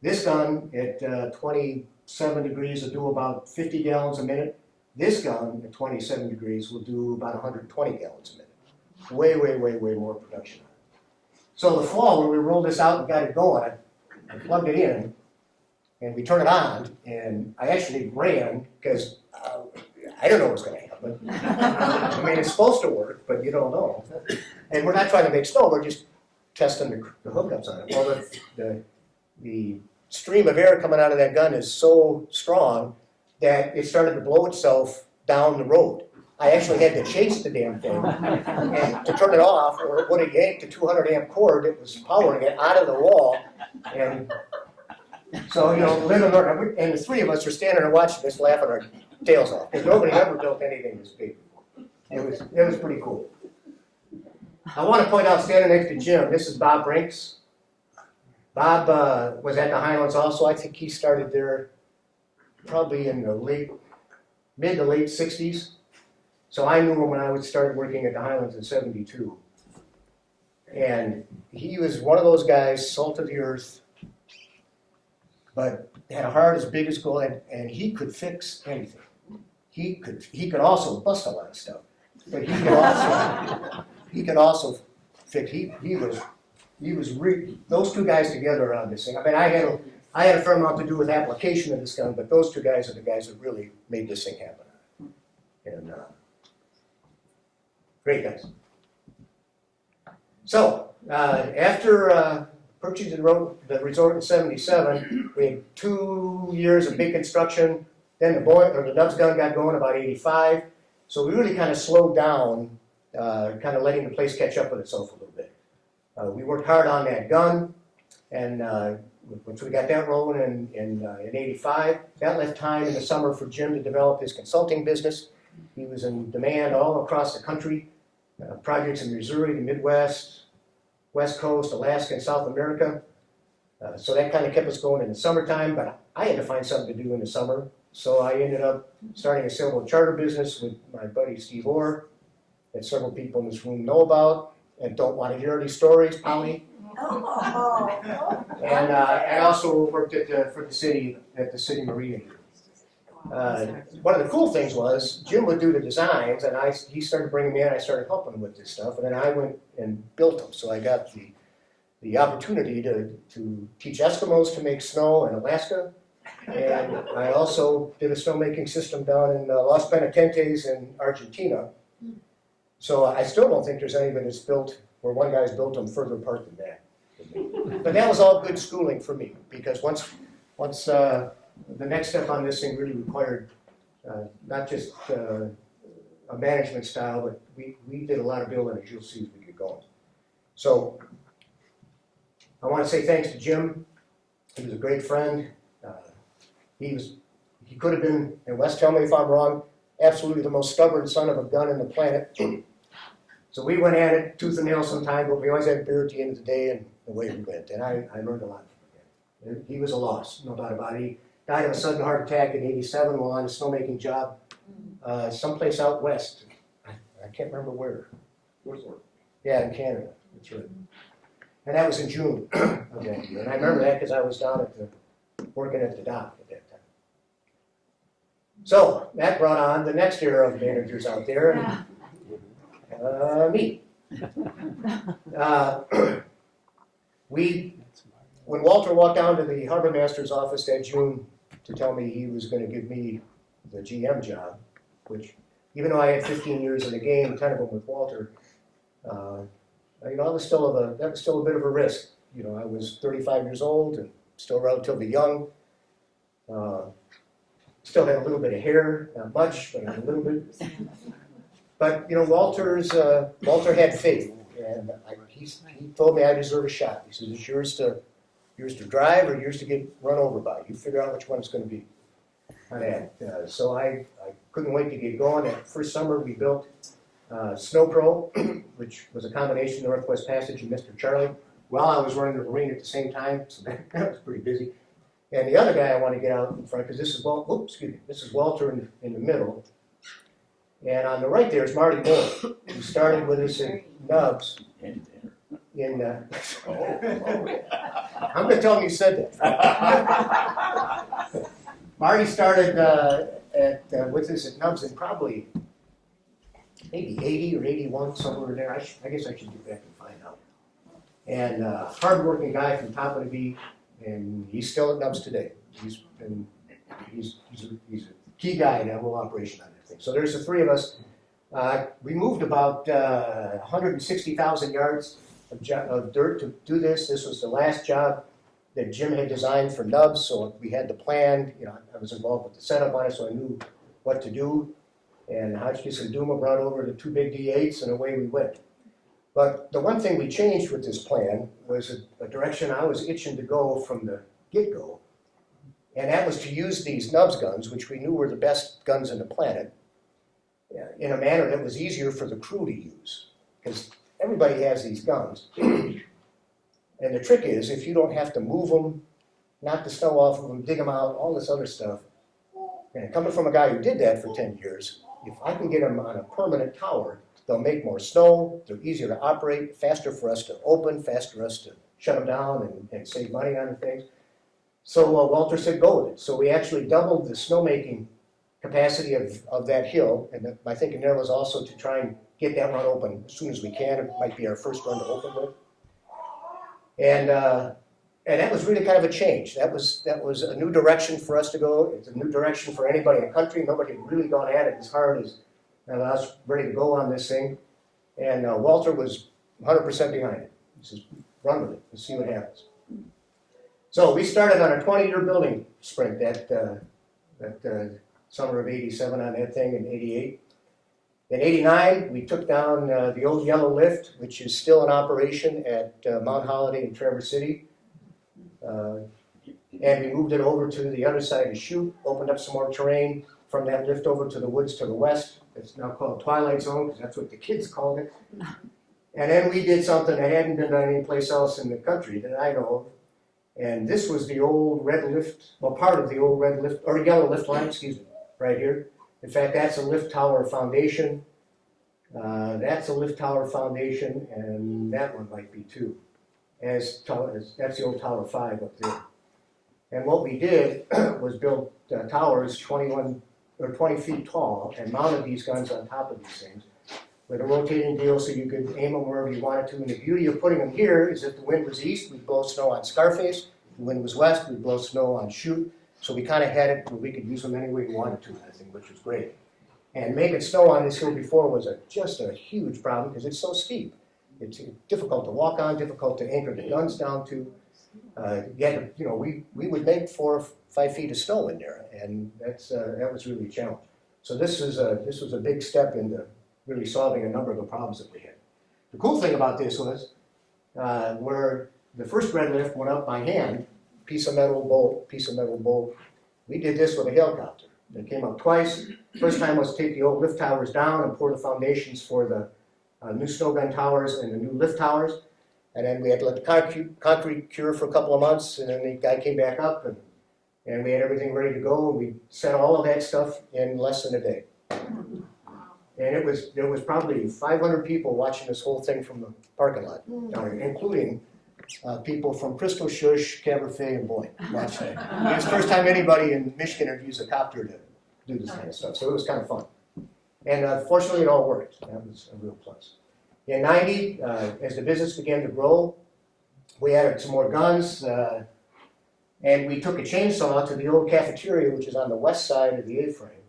This gun at 27 degrees will do about 50 gallons a minute. This gun at 27 degrees will do about 120 gallons a minute. Way, way, way, way more production. So the fall, when we rolled this out and got it going, I plugged it in, and we turned it on, and I actually ran, because I don't know what's going to happen. I mean, it's supposed to work, but you don't know. And we're not trying to make snow, we're just testing the hookups on it. Well, the stream of air coming out of that gun is so strong that it started to blow itself down the road. I actually had to chase the damn thing and to turn it off, or it would have yanked the 200 amp cord that was powering it out of the wall. And so, you know, live and learn. And the three of us are standing and watching this, laughing our tails off, because nobody ever built anything this big before. It was pretty cool. I want to point out, standing next to Jim, this is Bob Brinks. Bob was at the Highlands also. I think he started there probably in the mid to late 60s. So I knew him when I started working at the Highlands in '72. And he was one of those guys, salt of the earth, but had a heart as big as gold, and he could fix anything. He could also bust a lot of stuff, but he could also fix. Those two guys together on this thing. I mean, I had a fair amount to do with application of this gun, but those two guys are the guys that really made this thing happen. And great guys. So after purchasing the resort in '77, we had 2 years of big construction. Then the Nubs gun got going about '85. So we really kind of slowed down, kind of letting the place catch up with itself a little bit. We worked hard on that gun, and once we got that rolling in '85, that left time in the summer for Jim to develop his consulting business. He was in demand all across the country, projects in Missouri, the Midwest, West Coast, Alaska, and South America. So that kind of kept us going in the summertime, but I had to find something to do in the summer. So I ended up starting a sailboat charter business with my buddy Steve Orr, that several people in this room know about and don't want to hear these stories, Polly. And I also worked for the city at the city marina here. One of the cool things was Jim would do the designs, and he started bringing me in. I started helping him with this stuff, and then I went and built them. So I got the opportunity to teach Eskimos to make snow in Alaska, and I also did a snowmaking system down in Los Penitentes in Argentina. So I still don't think there's anybody that's built, or one guy's built them further apart than that. But that was all good schooling for me, because once the next step on this thing really required not just a management style, but we did a lot of building, as you'll see as we get going. So I want to say thanks to Jim. He was a great friend. He could have been, and Wes, tell me if I'm wrong, absolutely the most stubborn son of a gun in the planet. So we went at it tooth and nail sometime, but we always had beer at the end of the day, and away we went. And I learned a lot from him. He was a loss, no doubt about it. He died of a sudden heart attack in '87 while on a snowmaking job someplace out west. I can't remember where. Yeah, in Canada. That's right. And that was in June of that year. And I remember that because I was down working at the dock at that time. So that brought on the next era of managers out there. Me. When Walter walked down to the harbor master's office that June to tell me he was going to give me the GM job, which even though I had 15 years in the game, 10 of them with Walter, that was still a bit of a risk. I was 35 years old and still relatively young. Still had a little bit of hair, not much, but a little bit. But Walter had faith, and he told me I deserve a shot. He says it's yours to drive or yours to get run over by. You figure out which one it's going to be. So I couldn't wait to get going. That first summer we built Snow Pro, which was a combination of Northwest Passage and Mr. Charlie. While I was running the marine at the same time, so that was pretty busy. And the other guy I want to get out in front because this is Walter in the middle. And on the right there is Marty Moore, who started with us in Nubs. I'm going to tell him you said that. Marty started with us at Nubs in probably maybe 80 or 81, somewhere in there. I guess I should get back and find out. And hardworking guy from top of the beat, and he's still at Nubs today. He's a key guy in that whole operation on that thing. So there's the three of us. We moved about 160,000 yards of dirt to do this. This was the last job that Jim had designed for Nubs, so we had the plan. I was involved with the setup on it, so I knew what to do. And Hotchkiss and Duma brought over the two big D8s, and away we went. But the one thing we changed with this plan was a direction I was itching to go from the get-go, and that was to use these Nubs guns, which we knew were the best guns on the planet, in a manner that was easier for the crew to use, because everybody has these guns. And the trick is, if you don't have to move them, knock the snow off of them, dig them out, all this other stuff, and coming from a guy who did that for 10 years, if I can get them on a permanent tower, they'll make more snow, they're easier to operate, faster for us to open, faster for us to shut them down and save money on the things. So Walter said go with it. So we actually doubled the snowmaking capacity of that hill, and my thinking there was also to try and get that run open as soon as we can. It might be our first run to open with. And that was really kind of a change. That was a new direction for us to go. It's a new direction for anybody in the country. Nobody had really gone at it as hard as I was ready to go on this thing. And Walter was 100% behind it. He says, run with it and see what happens. So we started on a 20-year building sprint that summer of '87 on that thing in '88. In '89, we took down the old yellow lift, which is still in operation at Mount Holiday in Traverse City. And we moved it over to the other side of the chute, opened up some more terrain from that lift over to the woods to the west. It's now called Twilight Zone, because that's what the kids called it. And then we did something that hadn't been done anyplace else in the country that I know of. And this was the old red lift, well, part of the old red lift, or yellow lift line, excuse me, right here. In fact, that's a lift tower foundation. That's a lift tower foundation, and that one might be too. That's the old Tower 5 up there. And what we did was build towers 20 feet tall and mounted these guns on top of these things with a rotating deal so you could aim them wherever you wanted to. And the beauty of putting them here is if the wind was east, we'd blow snow on Scarface. If the wind was west, we'd blow snow on Chute. So we kind of had it where we could use them any way we wanted to, I think, which was great. And making snow on this hill before was just a huge problem because it's so steep. It's difficult to walk on, difficult to anchor the guns down to. We would make 4 or 5 feet of snow in there, and that was really a challenge. So this was a big step into really solving a number of the problems that we had. The cool thing about this was where the first red lift went up by hand, piece of metal bolt. We did this with a helicopter. It came up twice. First time was to take the old lift towers down and pour the foundations for the new snow gun towers and the new lift towers. And then we had to let the concrete cure for a couple of months, and then the guy came back up, and we had everything ready to go. We set all of that stuff in less than a day. And there was probably 500 people watching this whole thing from the parking lot down here, including people from Crystal Shush, Cabernet, and Boyd watching it. It's the first time anybody in Michigan had used a copter to do this kind of stuff, so it was kind of fun. And fortunately, it all worked. That was a real plus. In '90, as the business began to grow, we added some more guns, and we took a chainsaw to the old cafeteria, which is on the west side of the A-frame,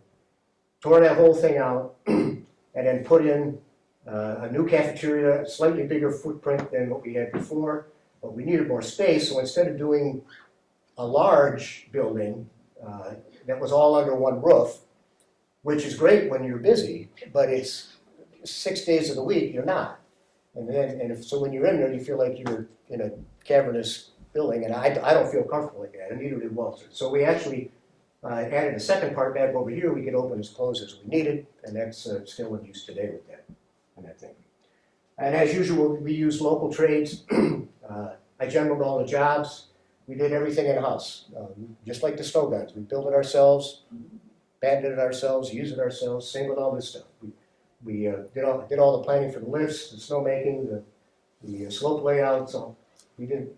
tore that whole thing out, and then put in a new cafeteria, slightly bigger footprint than what we had before, but we needed more space, so instead of doing a large building that was all under one roof, which is great when you're busy, but it's 6 days of the week you're not. So when you're in there, you feel like you're in a cavernous building, and I don't feel comfortable like that, and neither did Walter. So we actually added a second part back over here. We could open as close as we needed, and that's still in use today with that thing. And as usual, we use local trades. I generaled all the jobs. We did everything in-house, just like the snow guns. We built it ourselves, banded it ourselves, used it ourselves, singled all this stuff. We did all the planning for the lifts, the snowmaking, the slope layouts. So we did,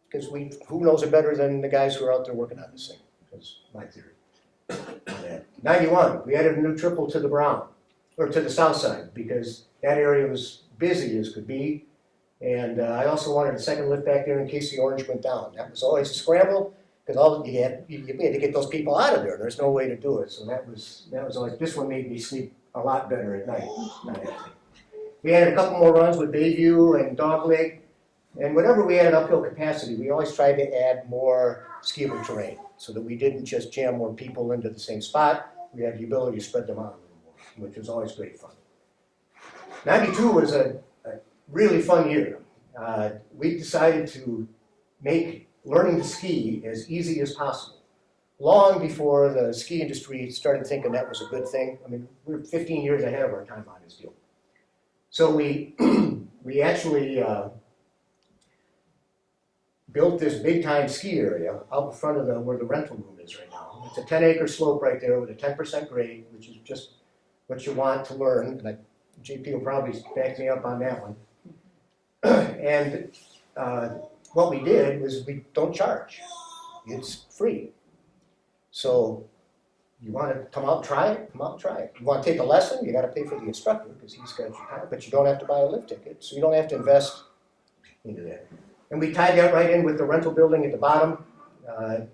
because who knows it better than the guys who are out there working on this thing? That's my theory. 91, we added a new triple to the Brown, or to the south side, because that area was busy as could be. And I also wanted a second lift back there in case the orange went down. That was always a scramble, because you had to get those people out of there. There's no way to do it. So that was always, this one made me sleep a lot better at night. We had a couple more runs with Bayview and Dogleg, and whenever we had an uphill capacity, we always tried to add more skiable terrain so that we didn't just jam more people into the same spot. We had the ability to spread them out a little more, which was always great fun. 92 was a really fun year. We decided to make learning to ski as easy as possible. Long before the ski industry started thinking that was a good thing. I mean, we were 15 years ahead of our time on this deal. So we actually built this big-time ski area out in front of where the rental room is right now. It's a 10-acre slope right there with a 10% grade, which is just what you want to learn. And JP will probably back me up on that one. And what we did was we don't charge. It's free. So you want to come out and try it? Come out and try it. You want to take a lesson? You got to pay for the instructor because he's got your time, but you don't have to buy a lift ticket, so you don't have to invest into that. And we tied that right in with the rental building at the bottom.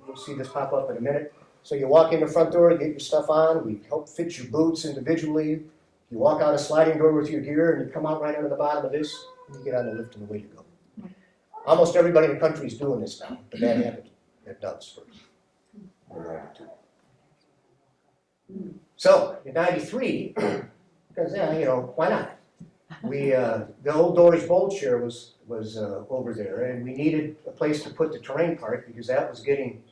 You'll see this pop up in a minute. So you walk in the front door, get your stuff on. We help fit your boots individually. You walk out a sliding door with your gear, and you come out right under the bottom of this, and you get on the lift and away you go. Almost everybody in the country is doing this now, but that happened at Nub's first. So in '93, because why not? The old Dorie's Bowl chair was over there, and we needed a place to put the terrain park because that was getting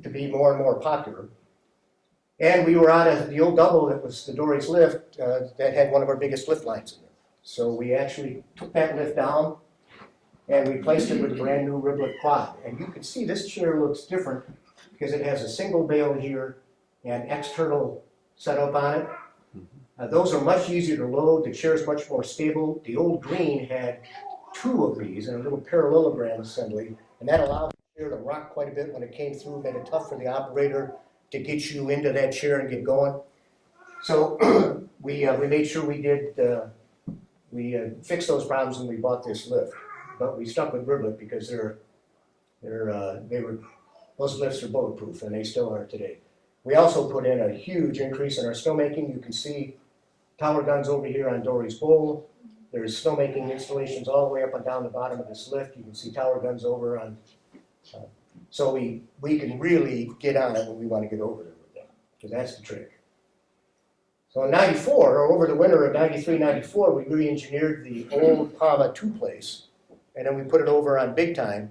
to be more and more popular. And we were out of the old double that was the Dorie's lift that had one of our biggest lift lines in it. So we actually took that lift down and replaced it with a brand new riblet quad. And you can see this chair looks different because it has a single bail here and external setup on it. Those are much easier to load. The chair is much more stable. The old green had two of these and a little parallelogram assembly, and that allowed the chair to rock quite a bit when it came through, made it tough for the operator to get you into that chair and get going. So we made sure we fixed those problems when we bought this lift. But we stuck with riblet because those lifts are bulletproof, and they still are today. We also put in a huge increase in our snowmaking. You can see tower guns over here on Dorie's Bowl. There's snowmaking installations all the way up and down the bottom of this lift. You can see tower guns over on. So we can really get on it when we want to get over there with that, because that's the trick. So in 94, or over the winter of 93, 94, we re-engineered the old Palma 2 place, and then we put it over on Big Time,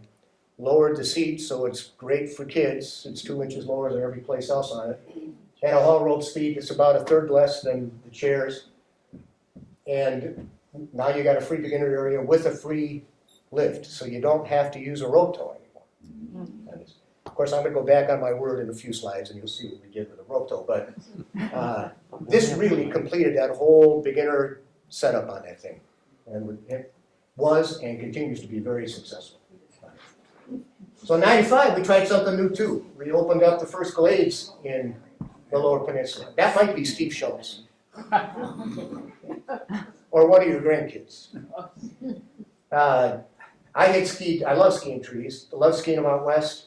lowered the seat so it's great for kids. It's 2 inches lower than every place else on it. Had a haul rope speed that's about a third less than the chairs. And now you got a free beginner area with a free lift, so you don't have to use a rope tow anymore. And of course, I'm going to go back on my word in a few slides, and you'll see what we did with a rope tow. But this really completed that whole beginner setup on that thing, and it was and continues to be very successful. So in 95, we tried something new too. We opened up the first Glades in the Lower Peninsula. That might be Steve Schultz. Or one of your grandkids. I had skied, I love skiing trees. I love skiing them out west.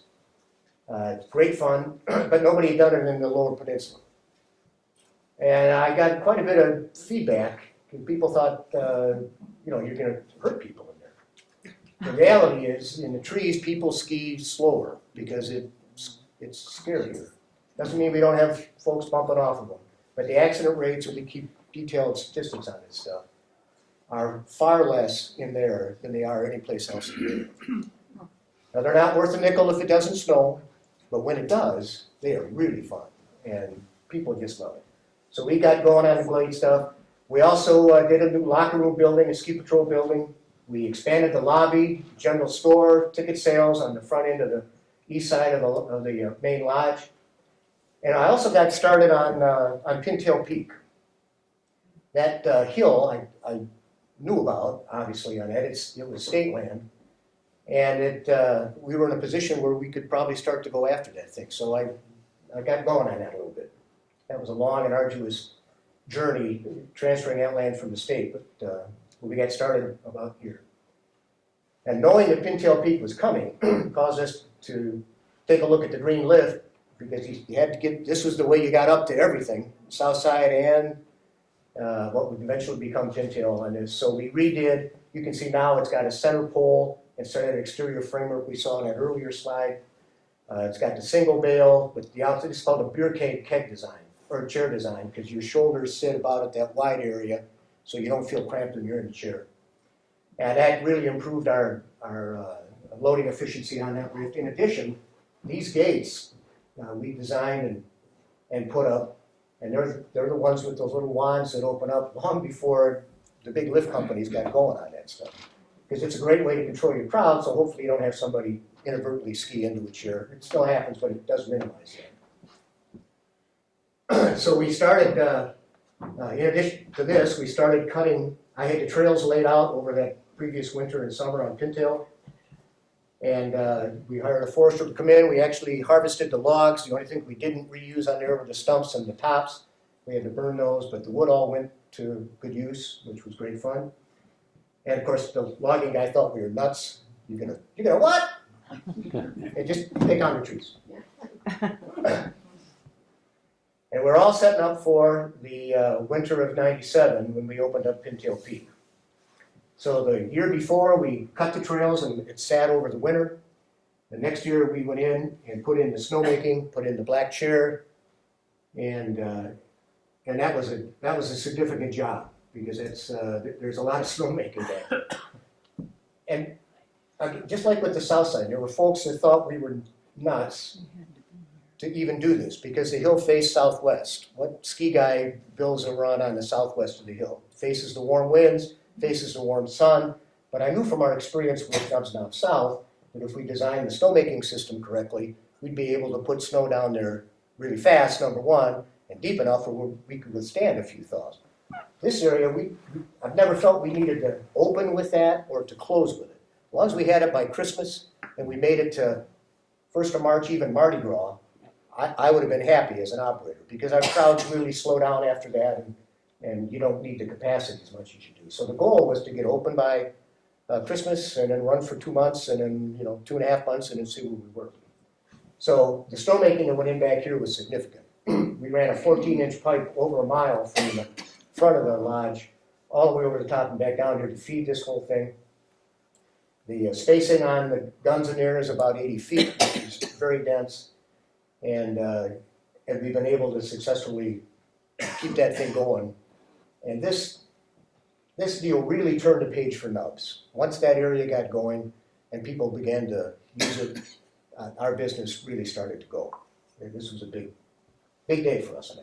It's great fun, but nobody had done it in the Lower Peninsula. And I got quite a bit of feedback. People thought, you're going to hurt people in there. The reality is, in the trees, people ski slower because it's scarier. Doesn't mean we don't have folks bumping off of them, but the accident rates, and we keep detailed statistics on this stuff, are far less in there than they are anyplace else in the world. Now, they're not worth a nickel if it doesn't snow, but when it does, they are really fun, and people just love it. So we got going on the Glade stuff. We also did a new locker room building, a ski patrol building. We expanded the lobby, general store, ticket sales on the front end of the east side of the main lodge. And I also got started on Pintail Peak. That hill I knew about, obviously, on that. It was state land. And we were in a position where we could probably start to go after that thing. So I got going on that a little bit. That was a long and arduous journey, transferring that land from the state, but we got started about here. And knowing that Pintail Peak was coming caused us to take a look at the green lift, because you had to get, this was the way you got up to everything, south side and what would eventually become Pintail. And so we redid, you can see now it's got a center pole instead of that exterior framework we saw in that earlier slide. It's got the single bale, but the outside is called a beer keg design, or chair design, because your shoulders sit about at that wide area, so you don't feel cramped when you're in the chair. And that really improved our loading efficiency on that lift. In addition, these gates we designed and put up, and they're the ones with those little wands that open up long before the big lift companies got going on that stuff. Because it's a great way to control your crowd, so hopefully you don't have somebody inadvertently ski into a chair. It still happens, but it does minimize that. So we started, in addition to this, we started cutting. I had the trails laid out over that previous winter and summer on Pintail. And we hired a forester to come in. We actually harvested the logs. The only thing we didn't reuse on there were the stumps and the tops. We had to burn those, but the wood all went to good use, which was great fun. And of course, the logging guy thought we were nuts. You're gonna what? And just take down the trees. And we're all setting up for the winter of '97 when we opened up Pintail Peak. So the year before, we cut the trails and it sat over the winter. The next year, we went in and put in the snowmaking, put in the black chair, and that was a significant job, because there's a lot of snowmaking there. And just like with the south side, there were folks that thought we were nuts to even do this, because the hill faced southwest. What ski guy builds a run on the southwest of the hill? Faces the warm winds, faces the warm sun, but I knew from our experience with Nubs down south that if we designed the snowmaking system correctly, we'd be able to put snow down there really fast, number one, and deep enough where we could withstand a few thaws. This area, I've never felt we needed to open with that or to close with it. As long as we had it by Christmas and we made it to 1st of March, even Mardi Gras, I would have been happy as an operator, because our crowds really slow down after that, and you don't need the capacity as much as you do. So the goal was to get open by Christmas and then run for 2 months and then 2.5 months and then see where we were. So the snowmaking that went in back here was significant. We ran a 14-inch pipe over a mile from the front of the lodge all the way over the top and back down here to feed this whole thing. The spacing on the guns in there is about 80 feet, which is very dense. And we've been able to successfully keep that thing going. And this deal really turned the page for Nubs. Once that area got going and people began to use it, our business really started to go. And this was a big day for us.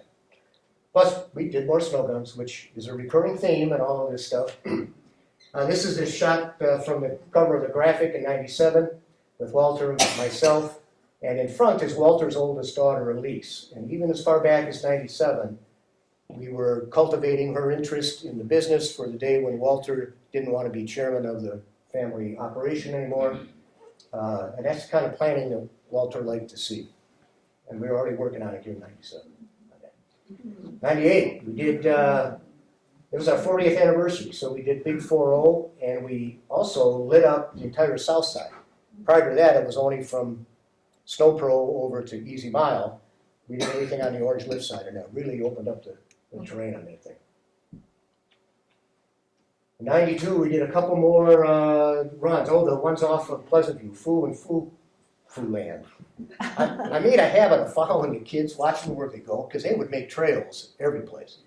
Plus, we did more snow guns, which is a recurring theme in all of this stuff. This is a shot from the cover of the graphic in '97 with Walter and myself. And in front is Walter's oldest daughter, Elise. And even as far back as '97, we were cultivating her interest in the business for the day when Walter didn't want to be chairman of the family operation anymore. And that's the kind of planning that Walter liked to see. And we were already working on it here in '97. '98, we did, it was our 40th anniversary, so we did Big 4-0, and we also lit up the entire south side. Prior to that, it was only from Snow Pro over to Easy Mile. We did everything on the Orange Lift side, and that really opened up the terrain on that thing. In '92, we did a couple more runs. Oh, the ones off of Pleasant View, Foo and Foo Land. I made a habit of following the kids, watching where they go, because they would make trails every place.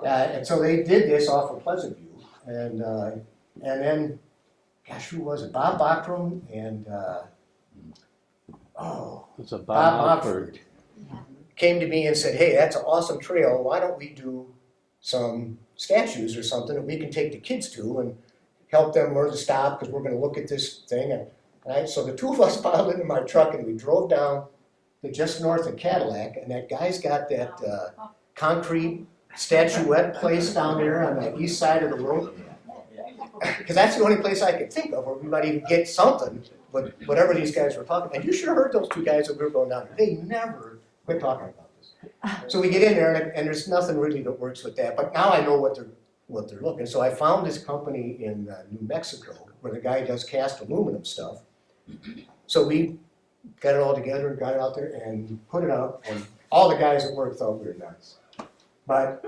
And so they did this off of Pleasant View, and then, gosh, who was it? Bob Bachram and It's a Bob Mockford came to me and said, "Hey, that's an awesome trail. Why don't we do some statues or something that we can take the kids to and help them learn to stop because we're going to look at this thing." And so the two of us piled into my truck and we drove down to just north of Cadillac, and that guy's got that concrete statuette place down there on the east side of the road. Because that's the only place I could think of where we might even get something, but whatever these guys were talking. And you should have heard those two guys that we were going down there. They never quit talking about this. So we get in there, and there's nothing really that works with that. But now I know what they're looking. So I found this company in New Mexico where the guy does cast aluminum stuff. So we got it all together, got it out there, and put it up. And all the guys at work thought we were nuts. But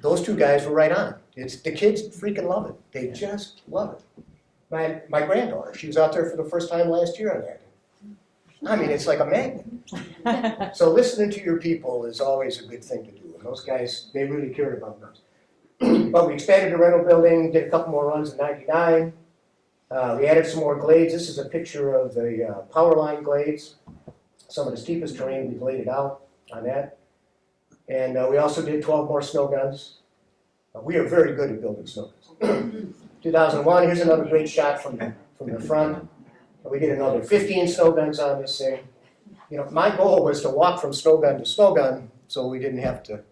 those two guys were right on. The kids freaking love it. They just love it. My granddaughter, she was out there for the first time last year on that. I mean, it's like a magnet. So listening to your people is always a good thing to do. And those guys, they really cared about those. But we expanded the rental building, did a couple more runs in '99. We added some more glades. This is a picture of the power line glades. Some of the steepest terrain, we've laid it out on that. And we also did 12 more snow guns. We are very good at building snow guns. 2001, here's another great shot from the front. We did another 15 snow guns on this thing. You know, my goal was to walk from snow gun to snow gun so we didn't have to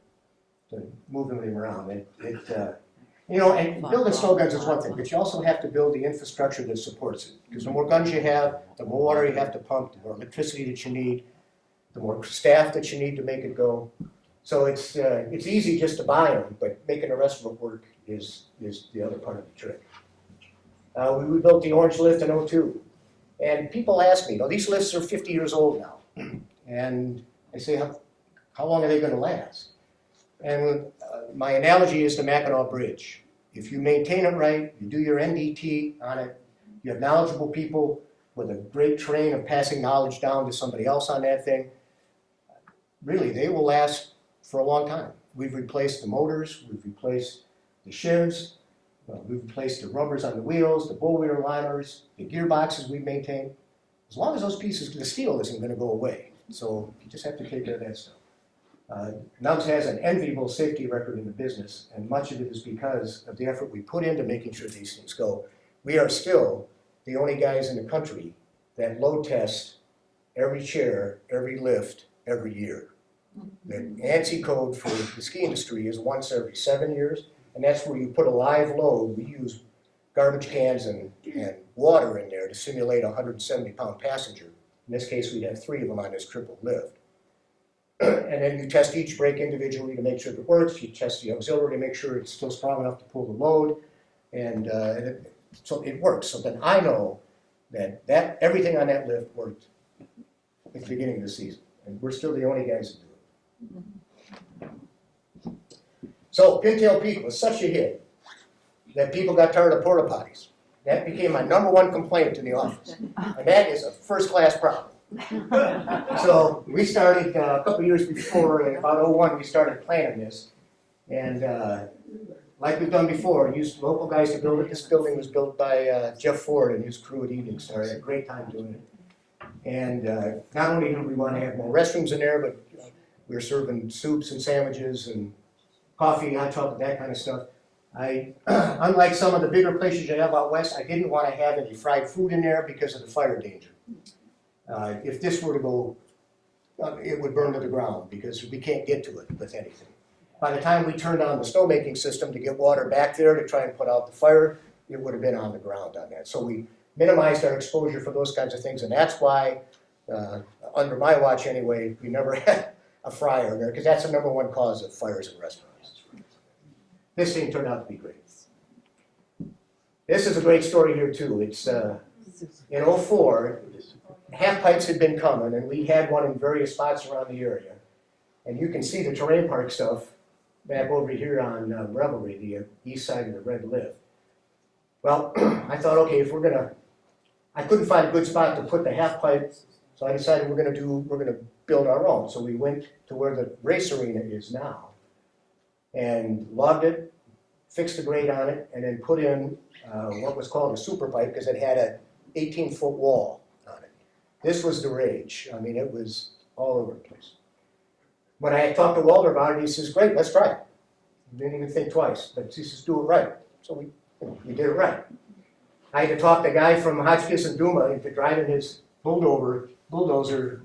move them around. You know, and building snow guns is one thing, but you also have to build the infrastructure that supports it. Because the more guns you have, the more water you have to pump, the more electricity that you need, the more staff that you need to make it go. So it's easy just to buy them, but making the rest of it work is the other part of the trick. We built the Orange Lift in '02. And people ask me, these lifts are 50 years old now. And I say, how long are they going to last? And my analogy is the Mackinac Bridge. If you maintain it right, you do your NDT on it, you have knowledgeable people with a great train of passing knowledge down to somebody else on that thing, really, they will last for a long time. We've replaced the motors, we've replaced the shivs, we've replaced the rubbers on the wheels, the bull wheel liners, the gearboxes we've maintained. As long as those pieces, the steel isn't going to go away. So you just have to take care of that stuff. Nubs has an enviable safety record in the business, and much of it is because of the effort we put into making sure these things go. We are still the only guys in the country that load test every chair, every lift, every year. The ANSI code for the ski industry is once every 7 years, and that's where you put a live load. We use garbage cans and water in there to simulate a 170-pound passenger. In this case, we'd have 3 of them on this triple lift. And then you test each brake individually to make sure it works. You test the auxiliary to make sure it's still strong enough to pull the load, so it works. So then I know that everything on that lift worked at the beginning of the season, and we're still the only guys that do it. So Pintail Peak was such a hit that people got tired of porta potties. That became my #1 complaint in the office, and that is a first-class problem. So we started a couple years before, in about '01, we started planning this. And like we've done before, used local guys to build it. This building was built by Jeff Ford and his crew at Evening Star. Had a great time doing it. And not only did we want to have more restrooms in there, but we were serving soups and sandwiches and coffee, hot chocolate, that kind of stuff. Unlike some of the bigger places you have out west, I didn't want to have any fried food in there because of the fire danger. If this were to go, it would burn to the ground because we can't get to it with anything. By the time we turned on the snowmaking system to get water back there to try and put out the fire, it would have been on the ground on that. So we minimized our exposure for those kinds of things, and that's why, under my watch anyway, we never had a fryer there, because that's the #1 cause of fires in restaurants. This thing turned out to be great. This is a great story here too. It's in '04, half pipes had been coming, and we had one in various spots around the area. And you can see the terrain park stuff back over here on Revelry, the east side of the red lift. Well, I thought, okay, if we're gonna, I couldn't find a good spot to put the half pipe, so I decided we're gonna build our own. So we went to where the race arena is now, and logged it, fixed the grate on it, and then put in what was called a super pipe because it had a 18-foot wall on it. This was the rage. I mean, it was all over the place. When I talked to Walter about it, he says, great, let's try it. Didn't even think twice, but he says, do it right. So we did it right. I had to talk the guy from Hotchkiss and Duma into driving his bulldozer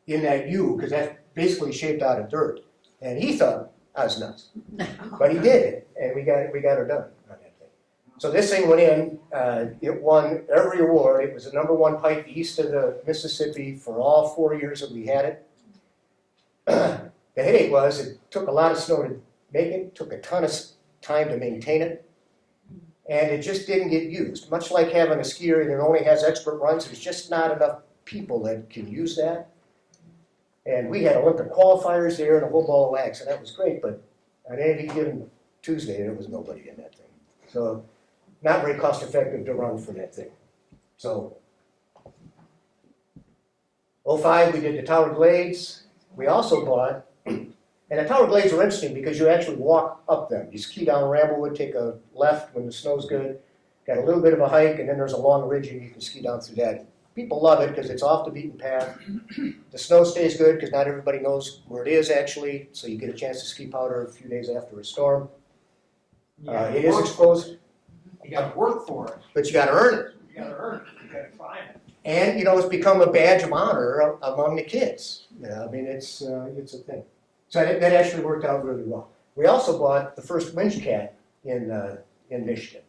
in that U, because that's basically shaped out of dirt. And he thought I was nuts. But he did it, and we got her done on that thing. So this thing went in, it won every award. It was the #1 pipe east of the Mississippi for all 4 years that we had it. The headache was it took a lot of snow to make it, took a ton of time to maintain it, and it just didn't get used. Much like having a skier that only has expert runs, there's just not enough people that can use that. And we had Olympic qualifiers there and a whole ball of wax, and that was great, but on any given Tuesday, there was nobody in that thing. So not very cost effective to run for that thing. So '05, we did the Tower Glades. We also bought, and the Tower Glades are interesting because you actually walk up them. You ski down Ramblewood, take a left when the snow's good, got a little bit of a hike, and then there's a long ridge and you can ski down through that. People love it because it's off the beaten path. The snow stays good because not everybody knows where it is actually, so you get a chance to ski powder a few days after a storm. It is exposed. You gotta work for it. But you gotta earn it. You gotta earn it. You gotta climb it. And, it's become a badge of honor among the kids. I mean, it's a thing. So that actually worked out really well. We also bought the first winch cat in Michigan.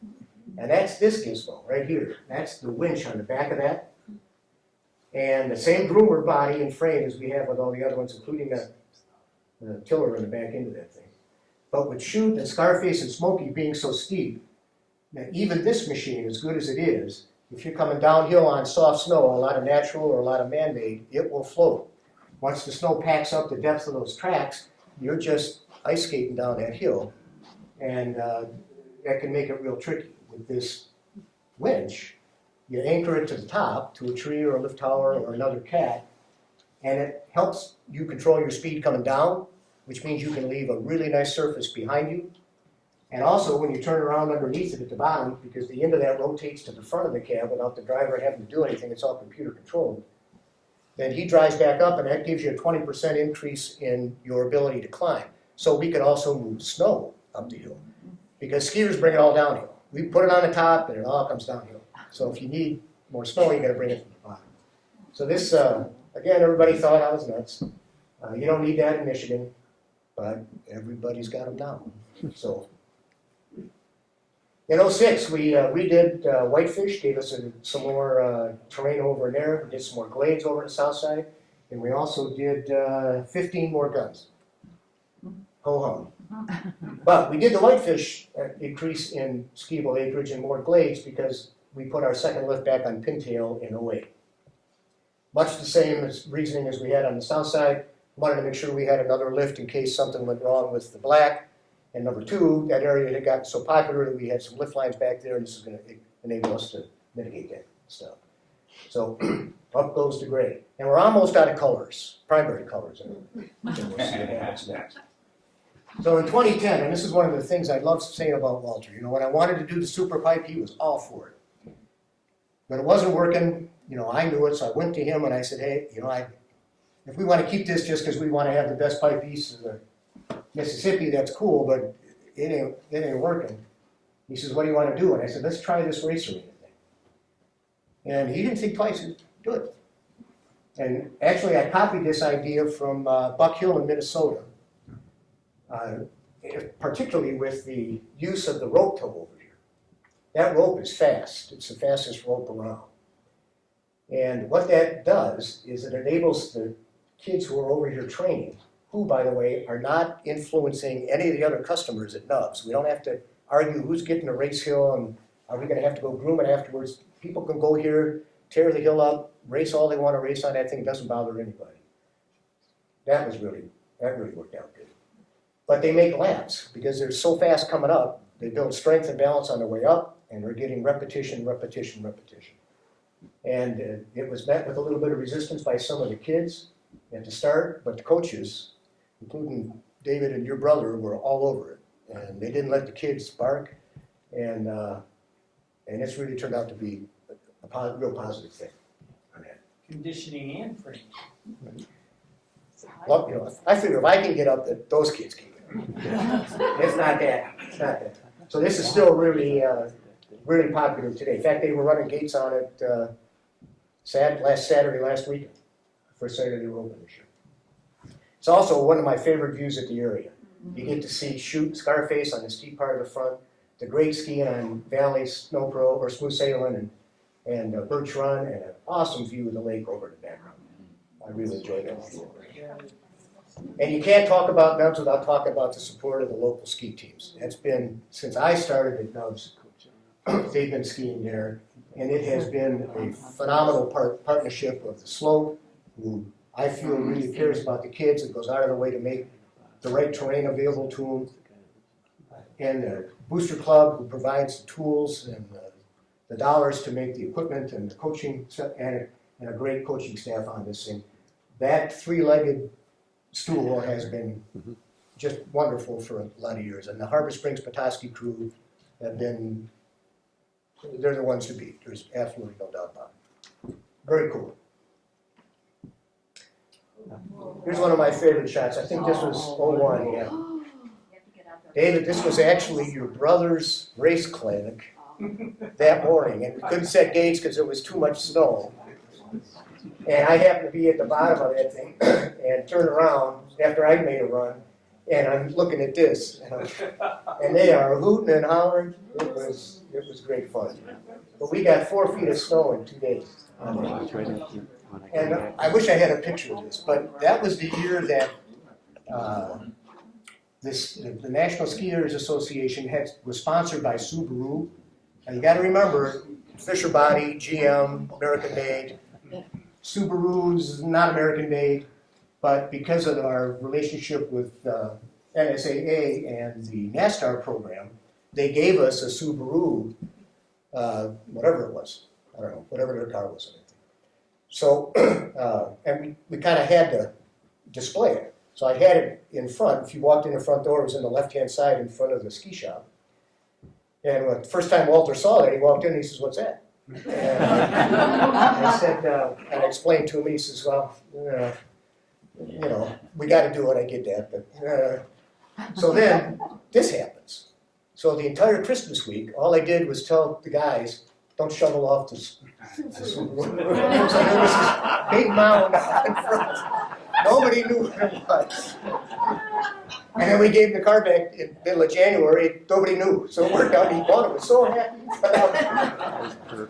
And that's this gizmo right here. That's the winch on the back of that. And the same groomer body and frame as we have with all the other ones, including the tiller in the back end of that thing. But with Shoot and Scarface and Smokey being so steep, that even this machine, as good as it is, if you're coming downhill on soft snow, a lot of natural or a lot of man-made, it will float. Once the snow packs up the depth of those tracks, you're just ice skating down that hill, and that can make it real tricky. With this winch, you anchor it to the top, to a tree or a lift tower or another cat, and it helps you control your speed coming down, which means you can leave a really nice surface behind you. And also, when you turn around underneath it at the bottom, because the end of that rotates to the front of the cab without the driver having to do anything, it's all computer controlled, then he drives back up, and that gives you a 20% increase in your ability to climb. So we could also move snow up the hill, because skiers bring it all downhill. We put it on the top, and it all comes downhill. So if you need more snow, you got to bring it from the bottom. So this, again, everybody thought I was nuts. You don't need that in Michigan, but everybody's got them now. So. In '06, we redid Whitefish, gave us some more terrain over in there. We did some more glades over on the south side. And we also did 15 more guns. Ho-hum. But we did the Whitefish increase in skiable acreage and more glades because we put our second lift back on Pintail in '08. Much the same reasoning as we had on the south side. Wanted to make sure we had another lift in case something went wrong with the black. And number two, that area had gotten so popular that we had some lift lines back there, and this is going to enable us to mitigate that stuff. So up goes the gray. And we're almost out of colors, primary colors. And we'll see what happens next. So in 2010, and this is one of the things I love saying about Walter, when I wanted to do the super pipe, he was all for it. But it wasn't working, I knew it, so I went to him and I said, hey, if we want to keep this just because we want to have the best pipe east of the Mississippi, that's cool, but it ain't working. He says, what do you want to do? And I said, let's try this race arena thing. And he didn't think twice, he'd do it. And actually, I copied this idea from Buck Hill in Minnesota, particularly with the use of the rope tow over here. That rope is fast. It's the fastest rope around. And what that does is it enables the kids who are over here training, who, by the way, are not influencing any of the other customers at Nubs. We don't have to argue who's getting a race hill and are we going to have to go groom it afterwards. People can go here, tear the hill up, race all they want to race on that thing. It doesn't bother anybody. That really worked out good. But they make laps because they're so fast coming up. They build strength and balance on the way up, and they're getting repetition, repetition, repetition. And it was met with a little bit of resistance by some of the kids at the start, but the coaches, including David and your brother, were all over it. And they didn't let the kids bark, and it's really turned out to be a real positive thing on that. Conditioning and training. Well, I figure if I can get up, that those kids can get up. It's not that. So this is still really popular today. In fact, they were running gates on it last weekend. First Saturday they were open this year. It's also one of my favorite views at the area. You get to see Scarface on the steep part of the front, the great skiing on Valley Snow Pro or Smooth Sailing and Birch Run, and an awesome view of the lake over in the background. I really enjoyed that view. And you can't talk about Nubs without talking about the support of the local ski teams. That's been, since I started at Nubs, they've been skiing there, and it has been a phenomenal partnership of the slope, who I feel really cares about the kids and goes out of their way to make the right terrain available to them, and the Booster Club, who provides the tools and the dollars to make the equipment and the coaching, and a great coaching staff on this thing. That three-legged stool has been just wonderful for a lot of years, and the Harbor Springs Petoskey crew have been, they're the ones to beat. There's absolutely no doubt about it. Very cool. Here's one of my favorite shots. I think this was 01, yeah. David, this was actually your brother's race clinic that morning, and we couldn't set gates because there was too much snow. And I happened to be at the bottom of that thing and turned around after I'd made a run, and I'm looking at this, and they are hooting and hollering. It was great fun. But we got 4 feet of snow in 2 days. And I wish I had a picture of this, but that was the year that the National Skiers Association was sponsored by Subaru. And you got to remember, Fisher Body, GM, American made. Subaru's not American made, but because of our relationship with NSAA and the NASTAR program, they gave us a Subaru, whatever it was. I don't know, whatever their car was. So, and we kind of had to display it. So I had it in front. If you walked in the front door, it was in the left-hand side in front of the ski shop. And the first time Walter saw that, he walked in and he says, "What's that?" And I said, and I explained to him, he says, "Well, we got to do it, I get that." But so then this happens. So the entire Christmas week, all I did was tell the guys, don't shovel off the Subaru. So there was this big mound out in front. Nobody knew what it was. And then we gave him the car back in the middle of January. Nobody knew. So it worked out. He bought it. Was so happy.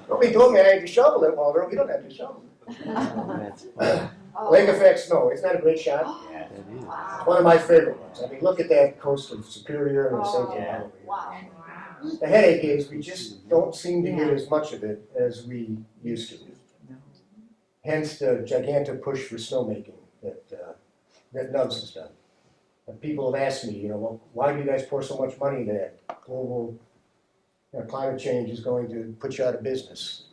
Nobody told me I had to shovel it, Walter. We don't have to shovel it. Lake effect snow. Isn't that a great shot? Yeah. It's one of my favorite ones. I mean, look at that coast of Superior and the St. John. Wow. The headache is we just don't seem to get as much of it as we used to. Hence the gigantic push for snowmaking that Nubs has done. And people have asked me, well, why do you guys pour so much money into that? Global climate change is going to put you out of business.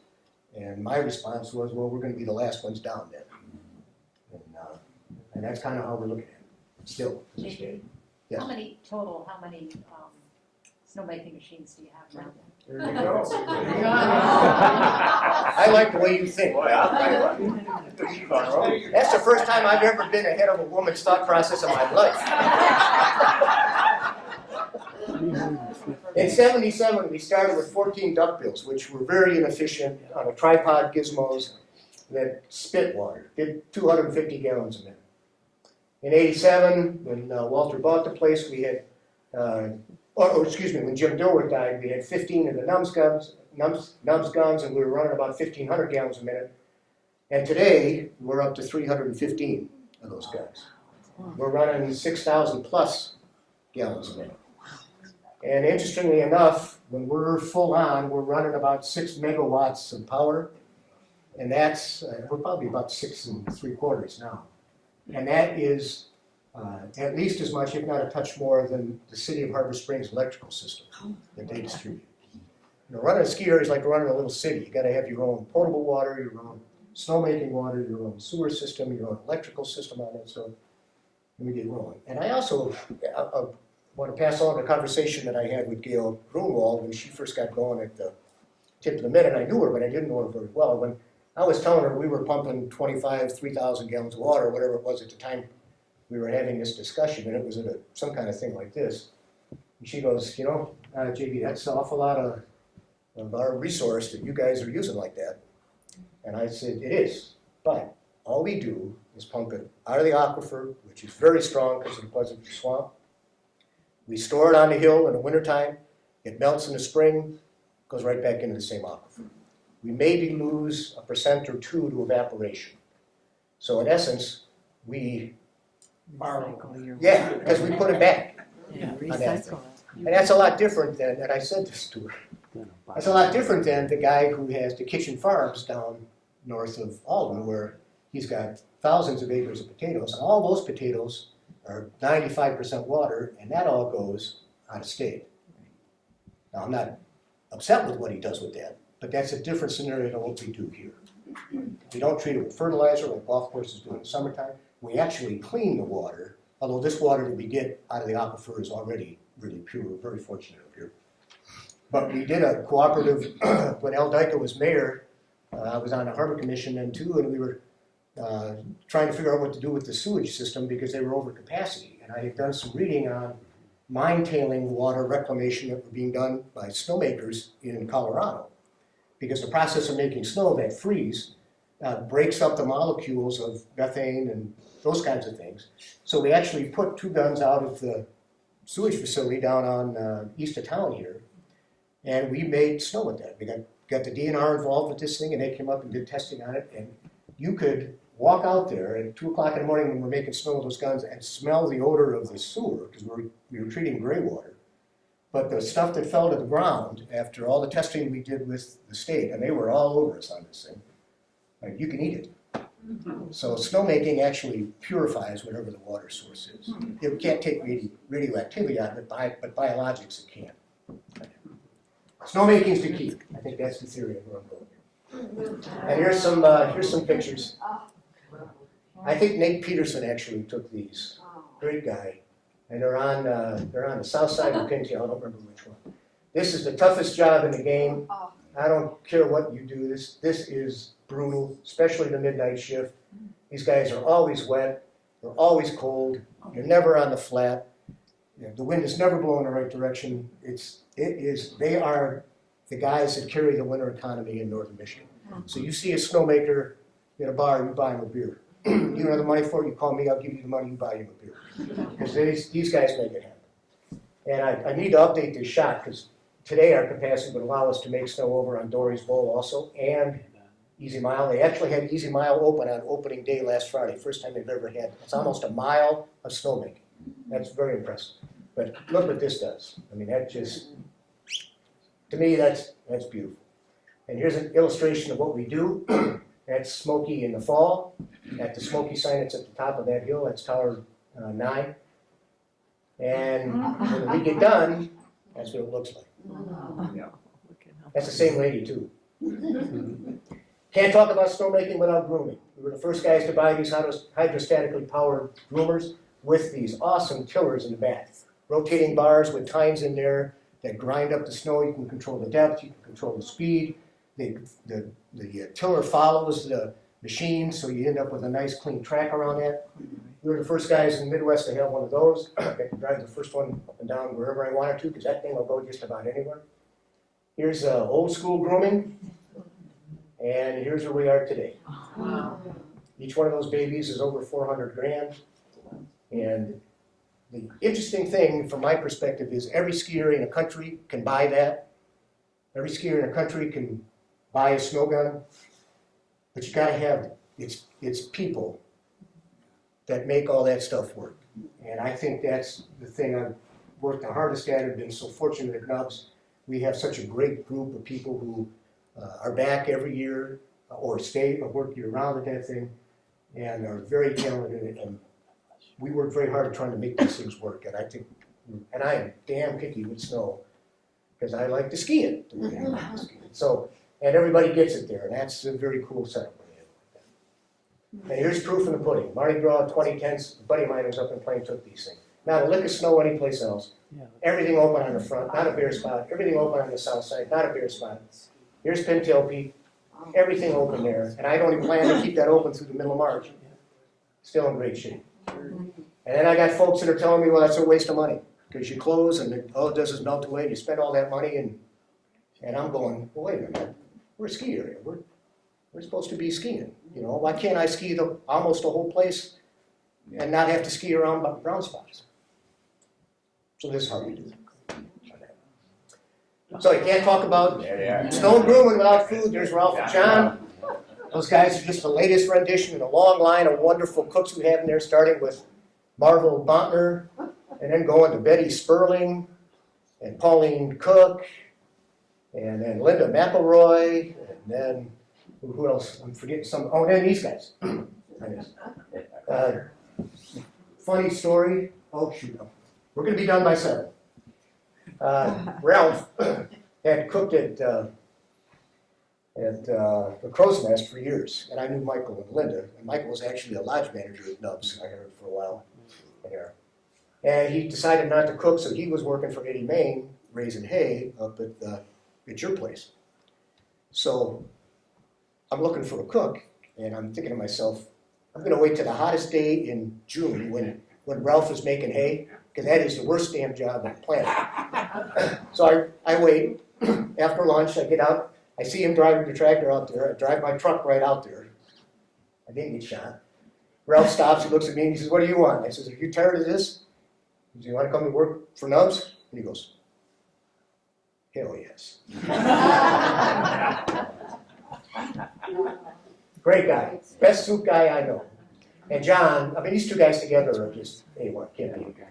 And my response was, well, we're gonna be the last ones down then. And that's kind of how we're looking at it, still, to this day. Yes. How many snowmaking machines do you have now? There you go. I like the way you think. Boy, I'll tell you what. She's on road. That's the first time I've ever been ahead of a woman's thought process in my life. In '77, we started with 14 duckbills, which were very inefficient on a tripod gizmos that spit water, did 250 gallons a minute. In '87, when Walter bought the place, we had, when Jim Dilworth died, we had 15 of the Nubs guns, and we were running about 1,500 gallons a minute. And today, we're up to 315 of those guns. We're running 6,000 plus gallons a minute. And interestingly enough, when we're full on, we're running about 6 megawatts of power. And that's, we're probably about 6 3/4 now. And that is at least as much, if not a touch more, than the city of Harbor Springs electrical system that they distribute. Running a ski area is like running a little city. You gotta have your own potable water, your own snowmaking water, your own sewer system, your own electrical system on it, so we get rolling. And I also want to pass on the conversation that I had with Gail Grunwald when she first got going at the tip of the minute. I knew her, but I didn't know her very well. When I was telling her we were pumping 3,000 gallons of water, or whatever it was at the time we were having this discussion, and it was at some kind of thing like this. And she goes, JB, that's an awful lot of our resource that you guys are using like that. And I said, it is, but all we do is pump it out of the aquifer, which is very strong because of the Pleasant View Swamp. We store it on the hill in the wintertime. It melts in the spring, goes right back into the same aquifer. We maybe lose 1% or 2% to evaporation. So in essence, we Recycle your. because we put it back. Yeah, that recycle it. And that's a lot different than, and I said this to her, that's a lot different than the guy who has the kitchen farms down north of Alden, where he's got thousands of acres of potatoes, and all those potatoes are 95% water, and that all goes out of state. Now, I'm not upset with what he does with that, but that's a different scenario than what we do here. We don't treat it with fertilizer like golf courses do in the summertime. We actually clean the water, although this water that we get out of the aquifer is already really pure. We're very fortunate up here. But we did a cooperative, when Al Dyka was mayor, I was on the Harbor Commission then too, and we were trying to figure out what to do with the sewage system because they were over capacity. And I had done some reading on mine tailing water reclamation that were being done by snowmakers in Colorado. Because the process of making snow, that freeze, breaks up the molecules of methane and those kinds of things. So we actually put 2 guns out of the sewage facility down on east of town here, and we made snow with that. We got the DNR involved with this thing, and they came up and did testing on it, and you could walk out there at 2 o'clock in the morning when we're making snow with those guns and smell the odor of the sewer, because we were treating gray water. But the stuff that fell to the ground after all the testing we did with the state, and they were all over us on this thing, you can eat it. So snowmaking actually purifies whatever the water source is. It can't take radioactivity out of it, but biologics it can. Snowmaking is the key. I think that's the theory of where I'm going. And here's some pictures. I think Nate Peterson actually took these. Great guy. And they're on the south side of Pintail. I don't remember which one. This is the toughest job in the game. I don't care what you do. This is brutal, especially the midnight shift. These guys are always wet. They're always cold. You're never on the flat. The wind is never blowing in the right direction. They are the guys that carry the winter economy in northern Michigan. So you see a snowmaker in a bar, you buy him a beer. You don't have the money for it, you call me, I'll give you the money, you buy him a beer. Because these guys make it happen. And I need to update this shot because today our capacity would allow us to make snow over on Dorie's Bowl also and Easy Mile. They actually had Easy Mile open on opening day last Friday, first time they've ever had. It's almost a mile of snowmaking. That's very impressive. But look what this does. I mean, that just, to me, that's beautiful. And here's an illustration of what we do. That's Smoky in the fall. At the Smoky sign, it's at the top of that hill. That's Tower 9. And when we get done, that's what it looks like. Look at how. That's the same lady, too. Can't talk about snowmaking without grooming. We were the first guys to buy these hydrostatically powered groomers with these awesome tillers in the back. Rotating bars with tines in there that grind up the snow. You can control the depth, you can control the speed. The tiller follows the machine, so you end up with a nice clean track around that. We were the first guys in the Midwest to have one of those. I could drive the first one up and down wherever I wanted to, because that thing will go just about anywhere. Here's old school grooming, and here's where we are today. Wow. Each one of those babies is over 400 grand. And the interesting thing from my perspective is every skier in a country can buy that. Every skier in a country can buy a snow gun, but you gotta have it's people that make all that stuff work. And I think that's the thing I've worked the hardest at. I've been so fortunate at Nubs. We have such a great group of people who are back every year or stay or work year round at that thing and are very talented, and we work very hard at trying to make these things work. And I am damn picky with snow because I like to ski it the way I like to ski it. So, and everybody gets it there, and that's a very cool setup. And here's proof in the pudding. Mardi Gras 2010s, a buddy of mine was up in Plain took these things. Not a lick of snow anyplace else. Everything open on the front, not a bare spot. Everything open on the south side, not a bare spot. Here's Pintail Peak, everything open there. And I don't even plan to keep that open through the middle of March. Still in great shape. And then I got folks that are telling me, well, that's a waste of money. Because you close and all it does is melt away and you spend all that money and I'm going, well, wait a minute, we're a ski area. We're supposed to be skiing. You know, why can't I ski almost the whole place and not have to ski around brown spots? So this is how we do it. So you can't talk about There they are. snow grooming without food. There's Ralph and John. Those guys are just the latest rendition in a long line of wonderful cooks we have in there, starting with Marvel Bontner, and then going to Betty Sperling, and Pauline Cook, and then Linda McElroy, and then, who else? I'm forgetting some, oh, and then these guys. Funny story, oh shoot, we're gonna be done by 7. Ralph had cooked at the Crow's Nest for years, and I knew Michael and Linda, and Michael was actually a lodge manager at Nubs, I heard, for a while there. And he decided not to cook, so he was working for Eddie Main, raising hay up at your place. So I'm looking for a cook, and I'm thinking to myself, I'm gonna wait till the hottest day in June when Ralph is making hay, because that is the worst damn job on the planet. So I wait. After lunch, I get out. I see him driving the tractor out there. I drive my truck right out there. I didn't get shot. Ralph stops. He looks at me and he says, "What do you want?" I says, "Are you tired of this? Do you want to come to work for Nubs?" And he goes, "Hell yes." Great guy. Best soup guy I know. And John, I mean, these two guys together are just A1. Can't beat them.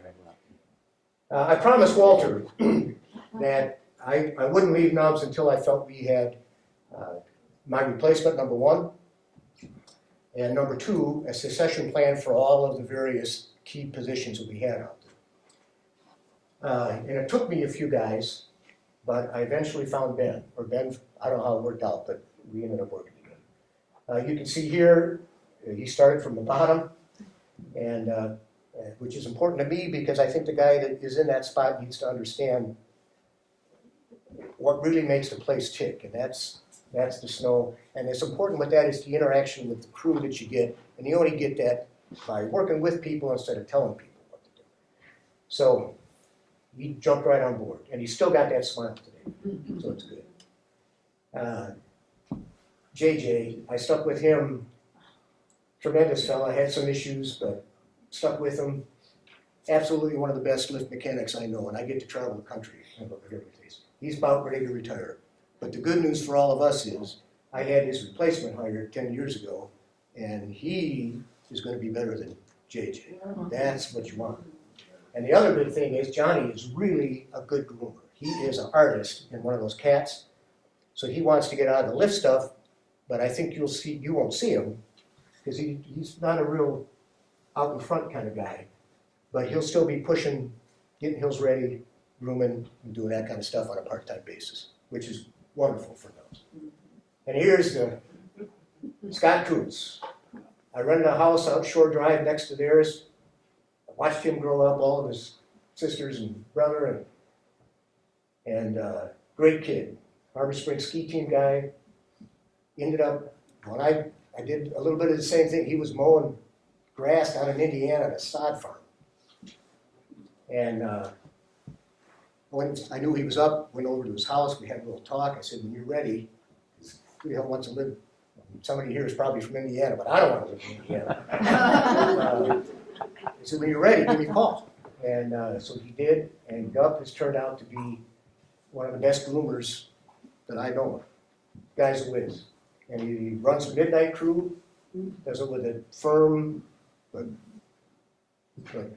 I promised Walter that I wouldn't leave Nubs until I felt we had my replacement, number 1, and number 2, a succession plan for all of the various key positions that we had out there. And it took me a few guys, but I eventually found Ben, I don't know how it worked out, but we ended up working together. You can see here, he started from the bottom, and which is important to me because I think the guy that is in that spot needs to understand what really makes the place tick, and that's the snow. And it's important with that is the interaction with the crew that you get, and you only get that by working with people instead of telling people what to do. So he jumped right on board, and he's still got that smile today, so it's good. JJ, I stuck with him, tremendous fella, had some issues, but stuck with him. Absolutely one of the best lift mechanics I know, and I get to travel the country and look at every place. He's about ready to retire. But the good news for all of us is I had his replacement hired 10 years ago, and he is going to be better than JJ. That's what you want. And the other good thing is Johnny is really a good groomer. He is an artist in one of those cats, so he wants to get out of the lift stuff, but I think you won't see him because he's not a real out in front kind of guy, but he'll still be pushing, getting hills ready, grooming, and doing that kind of stuff on a part-time basis, which is wonderful for those. And here's the Scott Coots. I rented a house out Shore Drive next to theirs. I watched him grow up, all of his sisters and brother, and great kid. Harbor Springs ski team guy. Ended up, when I did a little bit of the same thing. He was mowing grass down in Indiana at a sod farm. And when I knew he was up, went over to his house, we had a little talk. I said, when you're ready, who the hell wants to live? Somebody here is probably from Indiana, but I don't want to live in Indiana. I said, when you're ready, give me a call. And so he did, and Gub has turned out to be one of the best groomers that I know of. Guy's a whiz. And he runs a midnight crew, does it with a firm but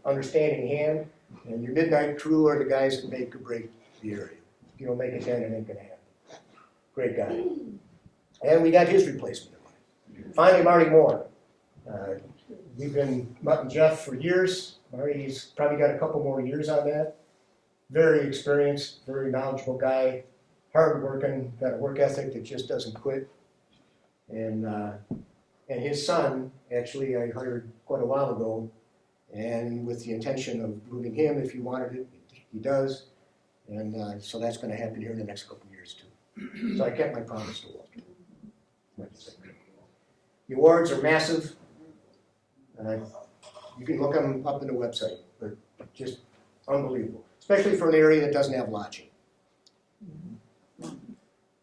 understanding hand. And your midnight crew are the guys that make or break the area. If you don't make it then, it ain't gonna happen. Great guy. And we got his replacement. Finally, Marty Moore. We've been mutting Jeff for years. Marty's probably got a couple more years on that. Very experienced, very knowledgeable guy. Hard working, got a work ethic that just doesn't quit. And his son, actually, I hired quite a while ago, and with the intention of moving him if he wanted it, he does. And so that's going to happen here in the next couple of years too. So I kept my promise to Walter. The awards are massive. You can look them up on the website, but just unbelievable, especially for an area that doesn't have lodging.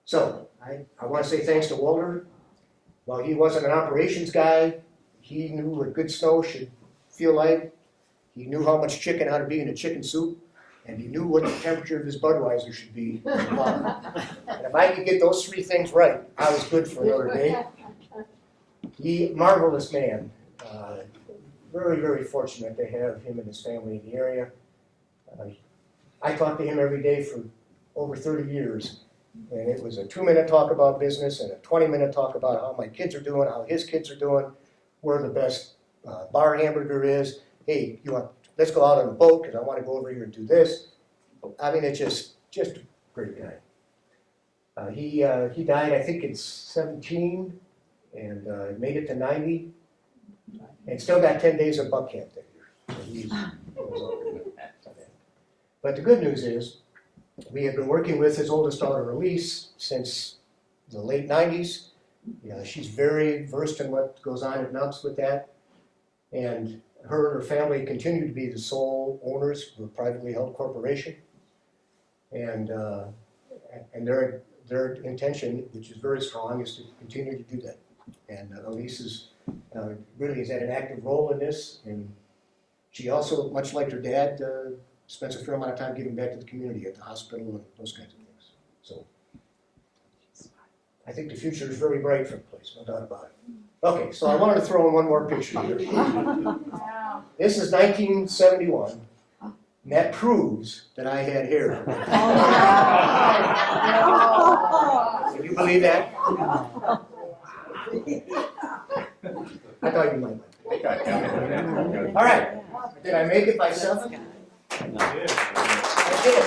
So I want to say thanks to Walter. While he wasn't an operations guy, he knew what good snow should feel like. He knew how much chicken ought to be in a chicken soup, and he knew what the temperature of his Budweiser should be. And if I could get those three things right, I was good for another day. Marvelous man. Very, very fortunate to have him and his family in the area. I talked to him every day for over 30 years, and it was a 2-minute talk about business and a 20-minute talk about how my kids are doing, how his kids are doing, where the best bar hamburger is. Hey, let's go out on a boat because I want to go over here and do this. I mean, it's just a great guy. He died, I think, at 17 and made it to 90 and still got 10 days of buck camp that year. But the good news is we have been working with his oldest daughter, Elise, since the late 90s. She's very versed in what goes on at Nubs with that. And her and her family continue to be the sole owners of a privately held corporation. And their intention, which is very strong, is to continue to do that. And Elise really has had an active role in this. And she also, much like her dad, spends a fair amount of time giving back to the community at the hospital and those kinds of things. So I think the future is very bright for the place, no doubt about it. Okay, so I wanted to throw in one more picture here. This is 1971, and that proves that I had hair. Can you believe that? I thought you might. All right, did I make it by 7? I did.